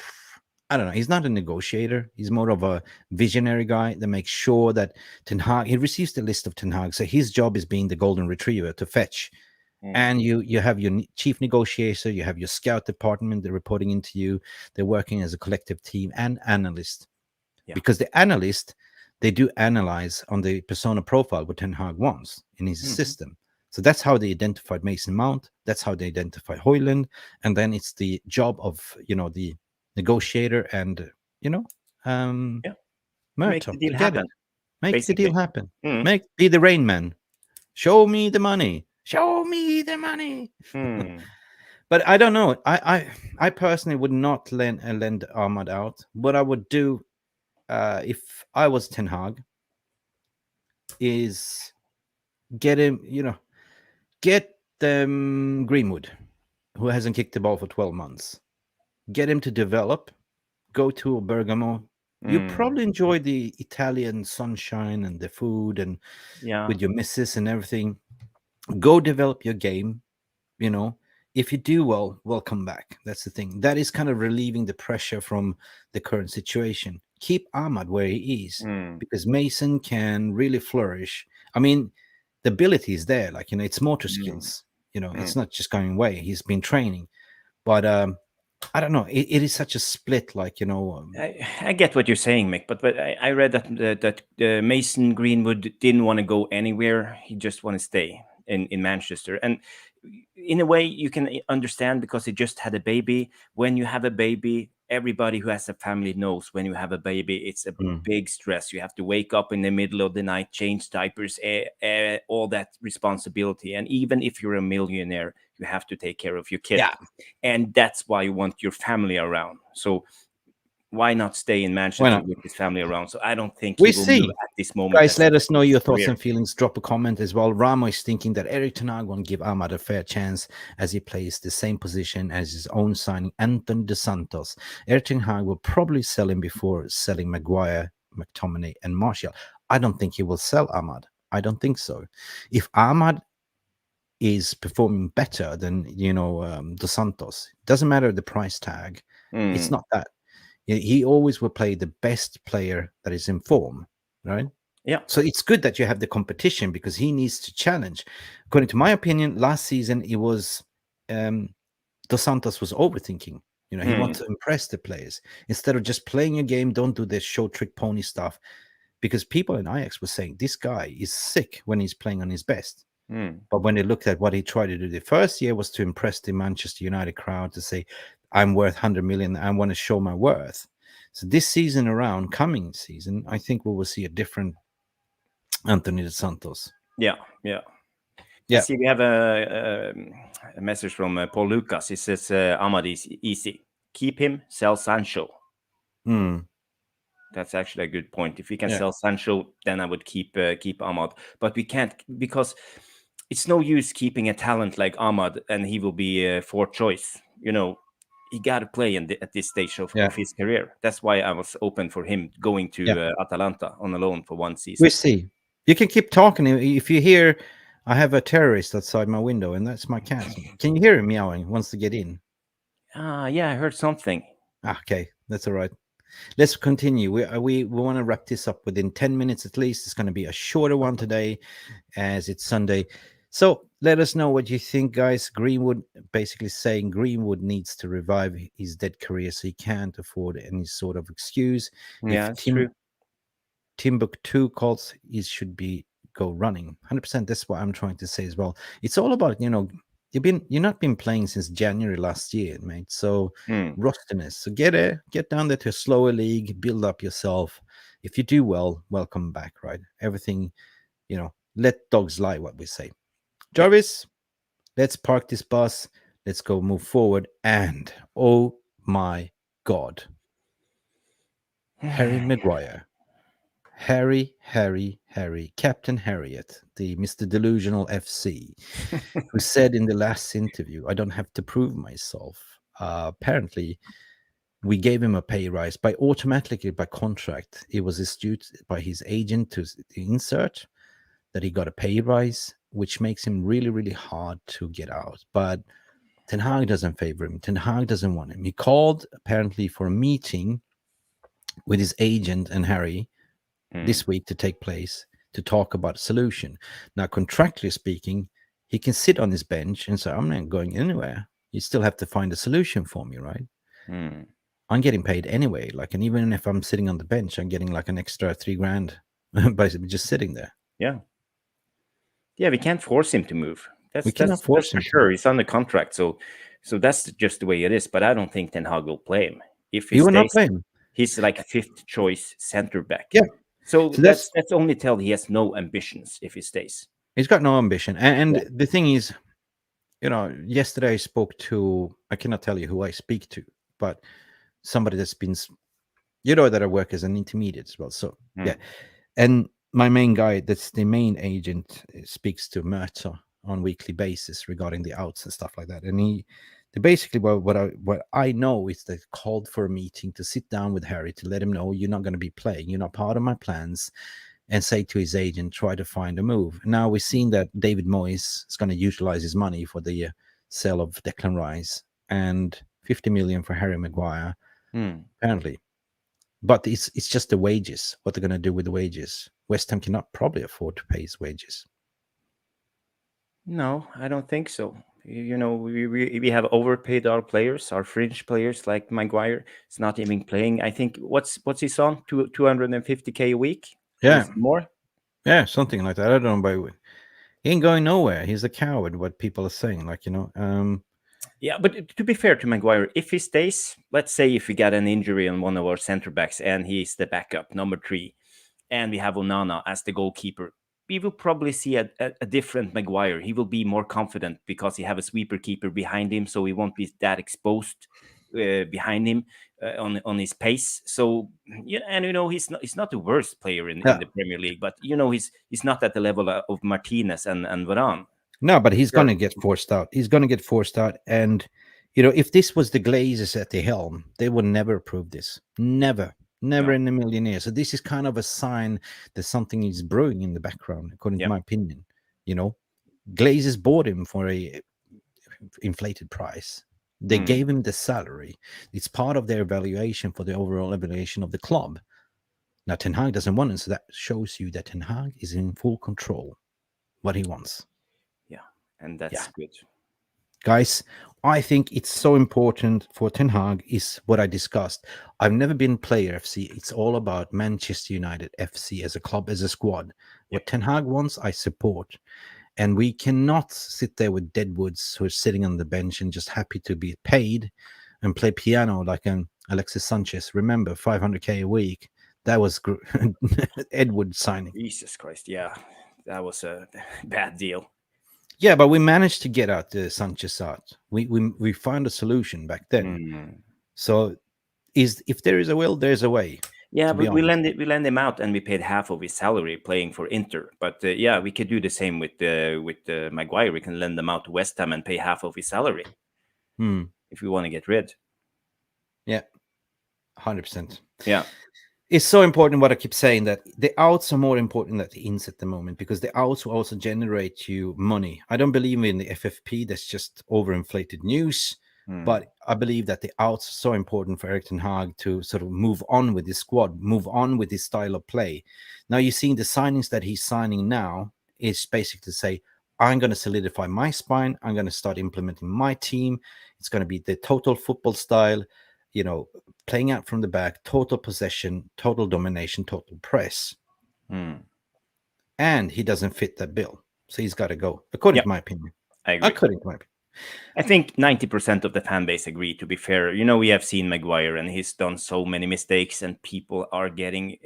I don't know. He's not a negotiator. He's more of a visionary guy that makes sure that tenhag, he receives the list of tenhag. So his job is being the golden retriever to fetch. And you have your chief negotiator, you have your scout department, they're reporting into you, they're working as a collective team, and analyst. Because the analyst, they do analyze on the persona profile what Ten Hag wants in his system. So that's how they identified Mason Mount, that's how they identified Hojlund, and then it's the job of the negotiator and make the deal happen. Make the deal happen. Be the rain man. Show me the money. Show me the money. But I don't know. I personally would not lend Ahmad out. What I would do if I was Ten Hag is get him, get Greenwod, who hasn't kicked the ball for 12 months. Get him to develop. Go to Bergamo. You probably enjoy the Italian sunshine and the food and with your missus and everything. Go develop your game. If you do well, come back. That's the thing. That is kind of relieving the pressure from the current situation. Keep Ahmad where he is because Mason can really flourish. I mean, the ability is there. Like, it's motor skills. It's not just going away. He's been training. But I don't know. It is such a split. Like, I get what you're saying, Mick. But I read that Mason Greenwood didn't want to go anywhere. He just want to stay in Manchester. And in a way, you can understand because he just had a baby. When you have a baby, everybody who has a family knows when you have a baby, it's a big stress. You have to wake up in the middle of the night, change diapers, all that responsibility. And even if you're a millionaire, you have to take care of your kid. And that's why you want your family around. So why not stay in Manchester with his family around? So I don't think we he will see move at this moment. Guys, let us know your thoughts and feelings. Drop a comment as well. Ramo is thinking that Erik ten Hag won't give Ahmad a fair chance as he plays the same position as his own signing, Anthony Dos Santos. Erik ten Hag will probably sell him before selling Maguire, McTominay, and Martial. I don't think he will sell Ahmad. I don't think so. If Ahmad is performing better than Dos Santos, doesn't matter the price tag. It's not that. He always will play the best player that is in form, right? Yeah. So it's good that you have the competition because he needs to challenge. According to my opinion, last season it was Dos Santos was overthinking. He wants to impress the players instead of just playing a game. Don't do this show trick pony stuff, because people in Ajax were saying this guy is sick when he's playing on his best. But when they looked at what he tried to do the first year was to impress the Manchester United crowd, to say, I'm worth 100 million. I want to show my worth. So this season around, coming season, I think we will see a different Anthony Dos Santos. Yeah. See, we have a message from Paul Lucas. He says, Ahmad is easy. Keep him, sell Sancho. That's actually a good point. If we can sell Sancho, then I would keep Ahmad. But we can't, because it's no use keeping a talent like Ahmad and he will be fourth choice. He got to play at this stage of his career. That's why I was open for him going to Atalanta on a loan for one season. We see. You can keep talking. If you hear, I have a terrorist outside my window, and that's my cat. Can you hear him meowing? Wants to get in. Yeah, I heard something. Okay, that's all right. Let's continue. We want to wrap this up within 10 minutes at least. It's going to be a shorter one today, as it's Sunday. So let us know what you think, guys. Greenwod basically saying Greenwod needs to revive his dead career, so he can't afford any sort of excuse. Yeah, that's true. 𝒖𝒄 𝒌 should go running 100%. That's what I'm trying to say as well. It's all about you're not been playing since January last year, mate. So rustiness. So get down there to a slower league, build up yourself. If you do well, welcome back, right? Everything, let dogs lie, what we say. Jarvis, let's park this bus. Let's go move forward. And oh my God, Harry Maguire. Harry, Captain Harriet, the Mr. Delusional FC, who said in the last interview, I don't have to prove myself. Apparently, we gave him a pay rise automatically by contract. It was issued by his agent to insert that he got a pay rise, which makes him really, really hard to get out. But Ten Hag doesn't favor him. Ten Hag doesn't want him. He called apparently for a meeting with his agent and Harry this week to take place to talk about a solution. Now, contractually speaking, he can sit on his bench and say, I'm not going anywhere. You still have to find a solution for me, right? I'm getting paid anyway. And even if I'm sitting on the bench, I'm getting like an extra $3,000 by just sitting there. Yeah, we can't force him to move. We cannot force him. For sure. He's under contract, so that's just the way it is. But I don't think Ten Hag will play him. If he will not stays, play him. He's like a fifth choice center back. Yeah. So that's only tell he has no ambitions if he stays. He's got no ambition. And the thing is, yesterday I spoke to, I cannot tell you who I speak to, but somebody that's been, that I work as an intermediate as well. So, yeah. And my main guy, that's the main agent, speaks to Merta on weekly basis regarding the outs and stuff like that. And basically what I know is they called for a meeting to sit down with Harry to let him know you're not going to be playing, you're not part of my plans, and say to his agent, try to find a move. Now we've seen that David Moyes is going to utilize his money for the sale of Declan Rice and 50 million for Harry Maguire, apparently. But it's just the wages, what they're going to do with the wages. West Ham cannot probably afford to pay his wages. No, I don't think so. We have overpaid our players, our fringe players like Maguire. It's not even playing. I think what's he on? 250K a week? Yeah, more. Yeah, something like that. I don't know, but he ain't going nowhere. He's a coward. What people are saying, Yeah, but to be fair to Maguire, if he stays, let's say if we got an injury on one of our center backs and he's the backup number 3, and we have Onana as the goalkeeper, we will probably see a different Maguire. He will be more confident because he have a sweeper keeper behind him, so he won't be that exposed behind him on his pace. So and he's not the worst player in the Premier League, but he's not at the level of Martinez and Varane. No, but he's going to get forced out. He's going to get forced out, and if this was the Glazers at the helm, they would never approve this. Never in a million years. So this is kind of a sign that something is brewing in the background, according to my opinion. Glazers bought him for a inflated price. They gave him the salary. It's part of their evaluation for the overall evaluation of the club. Now Ten Hag doesn't want it, so that shows you that Ten Hag is in full control what he wants. Yeah, and that's good. Guys, I think it's so important for Ten Hag is what I discussed. I've never been player FC. It's all about Manchester United FC as a club, as a squad. What Ten Hag wants, I support. And we cannot sit there with deadwoods who are sitting on the bench and just happy to be paid and play piano like an Alexis Sanchez. Remember, 500K a week. That was Edward signing. Jesus Christ, yeah. That was a bad deal. Yeah, but we managed to get out the Sanchez out. We found a solution back then. So if there is a will, there's a way. Yeah, but we lend him out, and we paid half of his salary playing for Inter. But we could do the same with Maguire. We can lend them out to West Ham and pay half of his salary if we want to get rid. Yeah, 100%. Yeah. It's so important what I keep saying, that the outs are more important than the ins at the moment, because the outs will also generate you money. I don't believe in the FFP. That's just overinflated news. But I believe that the outs are so important for Erik ten Hag to sort of move on with his squad, move on with his style of play. Now you're seeing the signings that he's signing now is basically to say, I'm going to solidify my spine. I'm going to start implementing my team. It's going to be the total football style, playing out from the back, total possession, total domination, total press. And he doesn't fit that bill. So he's got to go, according to my opinion. I agree. According to my opinion. I think 90% of the fan base agree, to be fair. We have seen Maguire and he's done so many mistakes and people are getting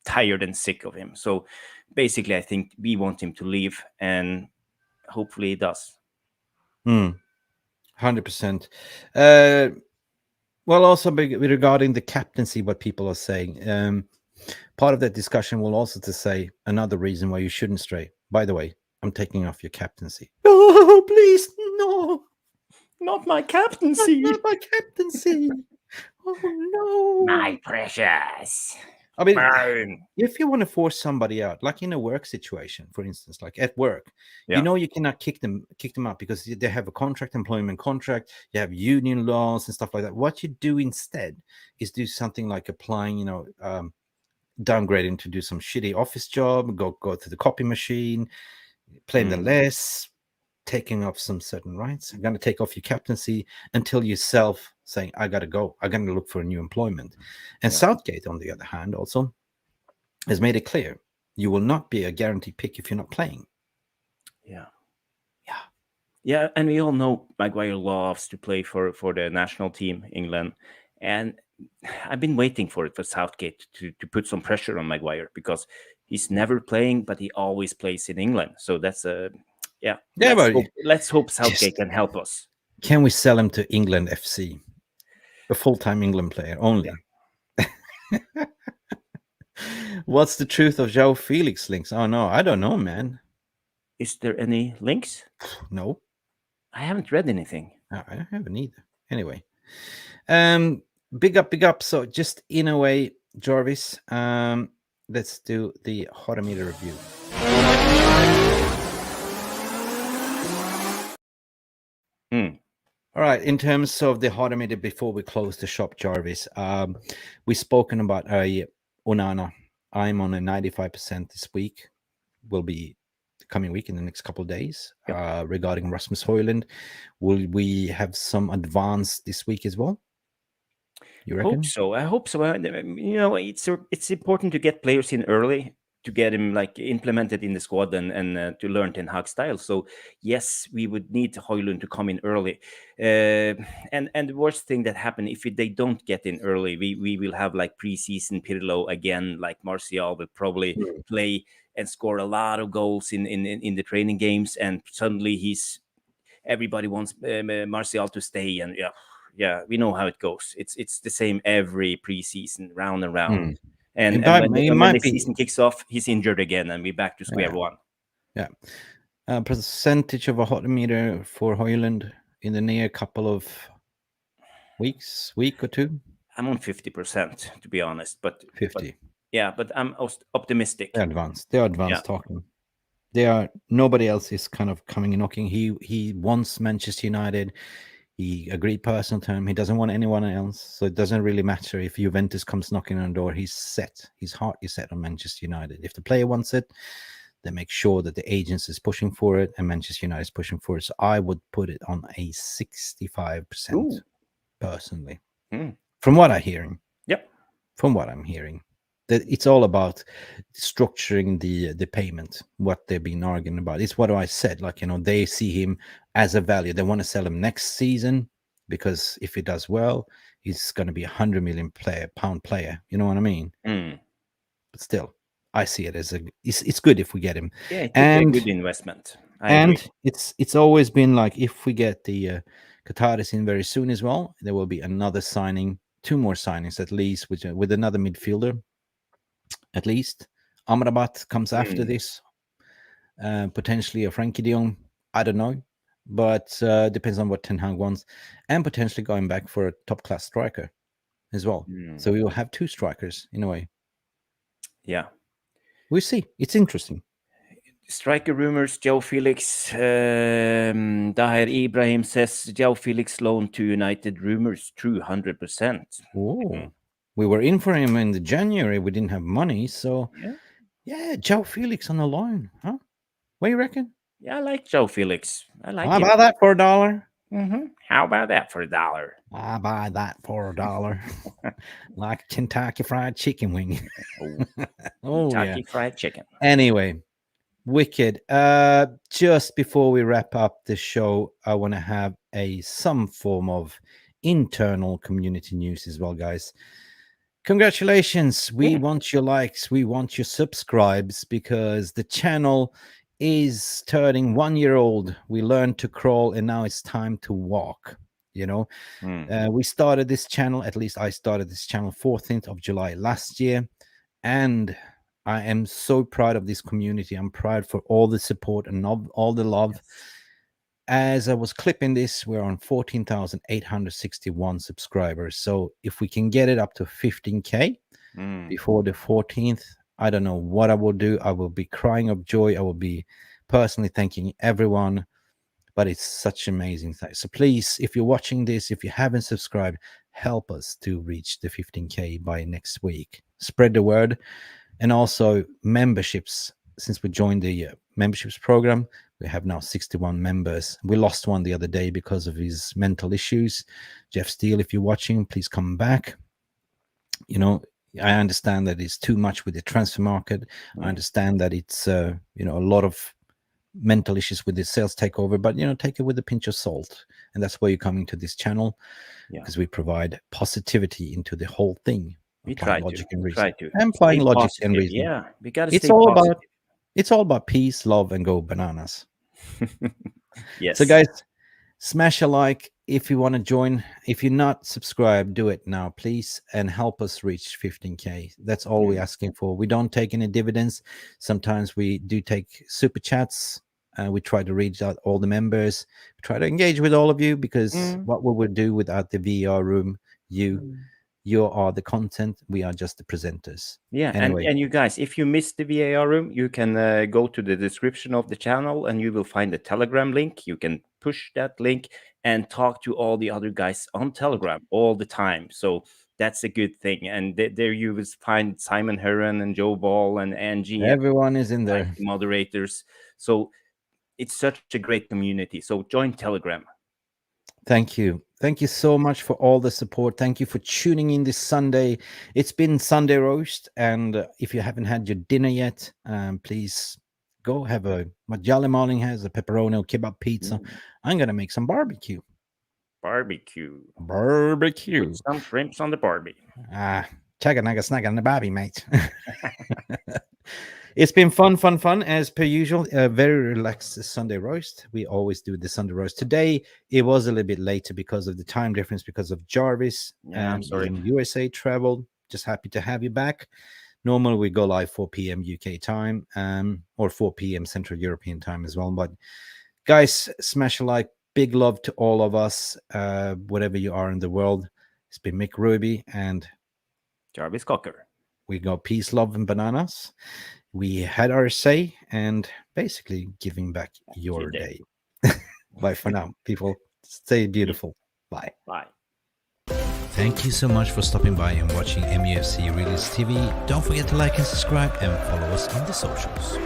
tired and sick of him. So basically, I think we want him to leave and hopefully he does. 100%. Well, also regarding the captaincy, what people are saying, part of that discussion will also to say another reason why you shouldn't stray. By the way, I'm taking off your captaincy. Oh, please, no. Not my captaincy. Not my captaincy. Oh, no. My precious. I mean, Burn. if you want to force somebody out, like in a work situation, for instance, like at work, you know you cannot kick them out because they have a employment contract, you have union laws and stuff like that. What you do instead is do something like applying, downgrading to do some shitty office job, go to the copy machine, play the less, taking off some certain rights. I'm going to take off your captaincy until yourself saying, I got to go. I'm going to look for a new employment. And Southgate, on the other hand, also has made it clear you will not be a guaranteed pick if you're not playing. Yeah, and we all know Maguire loves to play for the national team, England. And I've been waiting for Southgate to put some pressure on Maguire because he's never playing, but he always plays in England. So that's let's hope Southgate can help us. Can we sell him to England FC? A full-time England player only. Yeah. What's the truth of João Felix links? Oh no, I don't know, man. Is there any links? No. I haven't read anything. No, I haven't either. Anyway. Big up. So just in a way, Jarvis, let's do the Hotometer review. All right, in terms of the Hotometer, before we close the shop, Jarvis, we've spoken about Onana. I'm on a 95% this week. Will be the coming week in the next couple of days. Regarding Rasmus Hojlund, will we have some advance this week as well? You reckon? I hope so. It's important to get players in early to get him like implemented in the squad and to learn tenhag style. So yes, we would need Hojlund to come in early. And the worst thing that happened if they don't get in early, we will have like preseason Pirlo again. Like Martial will probably play and score a lot of goals in the training games, and suddenly everybody wants Martial to stay, and yeah, we know how it goes. It's the same every preseason, round and round. And when the season kicks off, he's injured again, and we're back to square one. Yeah. Percentage of a Hotometer for Hojlund in the near couple of week or two? I'm on 50%, to be honest. But 50. But I'm optimistic. They're advanced talking. Nobody else is kind of coming and knocking. He wants Manchester United. He agreed personal term. He doesn't want anyone else. So it doesn't really matter if Juventus comes knocking on the door. He's set. His heart is set on Manchester United. If the player wants it, they make sure that the agents is pushing for it and Manchester United is pushing for it. So I would put it on a 65% personally. From what I'm hearing. Yep. From what I'm hearing. That it's all about structuring the payment, what they've been arguing about. It's what I said, like, they see him as a value. They want to sell him next season because if he does well, he's going to be £100 million pound player. You know what I mean? But still, I see it as it's good if we get him. Yeah, it could be a good investment. I agree. It's always been like, if we get the Qataris in very soon as well, there will be another signing, 2 more signings at least, with another midfielder. At least Amrabat comes after this, potentially a Frankie de Jong, I don't know, but depends on what Ten Hag wants, and potentially going back for a top class striker as well. So we will have 2 strikers in a way. Yeah, we'll see. It's interesting. Striker rumors: João Felix. Daher Ibrahim says João Felix loan to United. Rumors true, 100%. Oh. We were in for him in January. We didn't have money, so yeah, João Felix on the line, huh? What do you reckon? Yeah, I like João Felix. I like. How about that for $1? How about that for $1? I buy that for $1, like Kentucky Fried Chicken wing. Kentucky Fried Chicken. Anyway, Wicked. Just before we wrap up the show, I want to have some form of internal community news as well, guys. Congratulations. We want your likes. We want your subscribes because the channel is turning 1 year old. We learned to crawl and now it's time to walk. You know, we started this channel, at least I started this channel 14th of July last year. And I am so proud of this community. I'm proud for all the support and all the love. Yes. As I was clipping this, we're on 14,861 subscribers. So if we can get it up to 15K before the 14th, I don't know what I will do. I will be crying of joy. I will be personally thanking everyone. But it's such amazing thing. So please, if you're watching this, if you haven't subscribed, help us to reach the 15K by next week. Spread the word. And also memberships. Since we joined the memberships program, we have now 61 members. We lost one the other day because of his mental issues. Jeff Steele, if you're watching, please come back. You know, I understand that it's too much with the transfer market. I understand that it's, you know, a lot of mental issues with the sales takeover, but, you know, take it with a pinch of salt. And that's why you're coming to this channel, because we provide positivity into the whole thing. We try logic to. and reason. Try to. Applying logic positive. And reason. Yeah, we got to stay positive. It's all about peace, love, and go bananas. Yes. So, guys, smash a like if you want to join. If you're not subscribed, do it now, please, and help us reach 15K. That's all we're asking for. We don't take any dividends. Sometimes we do take super chats. We try to reach out all the members. We try to engage with all of you because what we would do without the VR room, you are the content. We are just the presenters. Yeah. Anyway. And you guys, if you missed the VAR room, you can go to the description of the channel and you will find the Telegram link. You can push that link and talk to all the other guys on Telegram all the time. So that's a good thing. And there you will find Simon Heron and Joe Ball and Angie. Everyone is in there. Moderators. So it's such a great community. So join Telegram. Thank you. Thank you so much for all the support. Thank you for tuning in this Sunday. It's been Sunday roast. And if you haven't had your dinner yet, please go have what Jolly Marling has, a pepperoni or kebab pizza. I'm going to make some barbecue. Barbecue. With some shrimps on the barbie. Chugga nugga snugga on the barbie, mate. It's been fun, as per usual. Very relaxed Sunday roast. We always do the Sunday roast. Today, it was a little bit later because of the time difference, because of Jarvis. I'm sorry. In USA traveled. Just happy to have you back. Normally, we go live 4 p.m. UK time, or 4 p.m. Central European time as well. But guys, smash a like. Big love to all of us, wherever you are in the world. It's been Mick Ruby and Jarvis Cocker. We go peace, love, and bananas. We had our say and basically giving back your day. Bye for now, people. Stay beautiful. Bye. Bye. Thank you so much for stopping by and watching MUFC Realist TV. Don't forget to like and subscribe and follow us on the socials.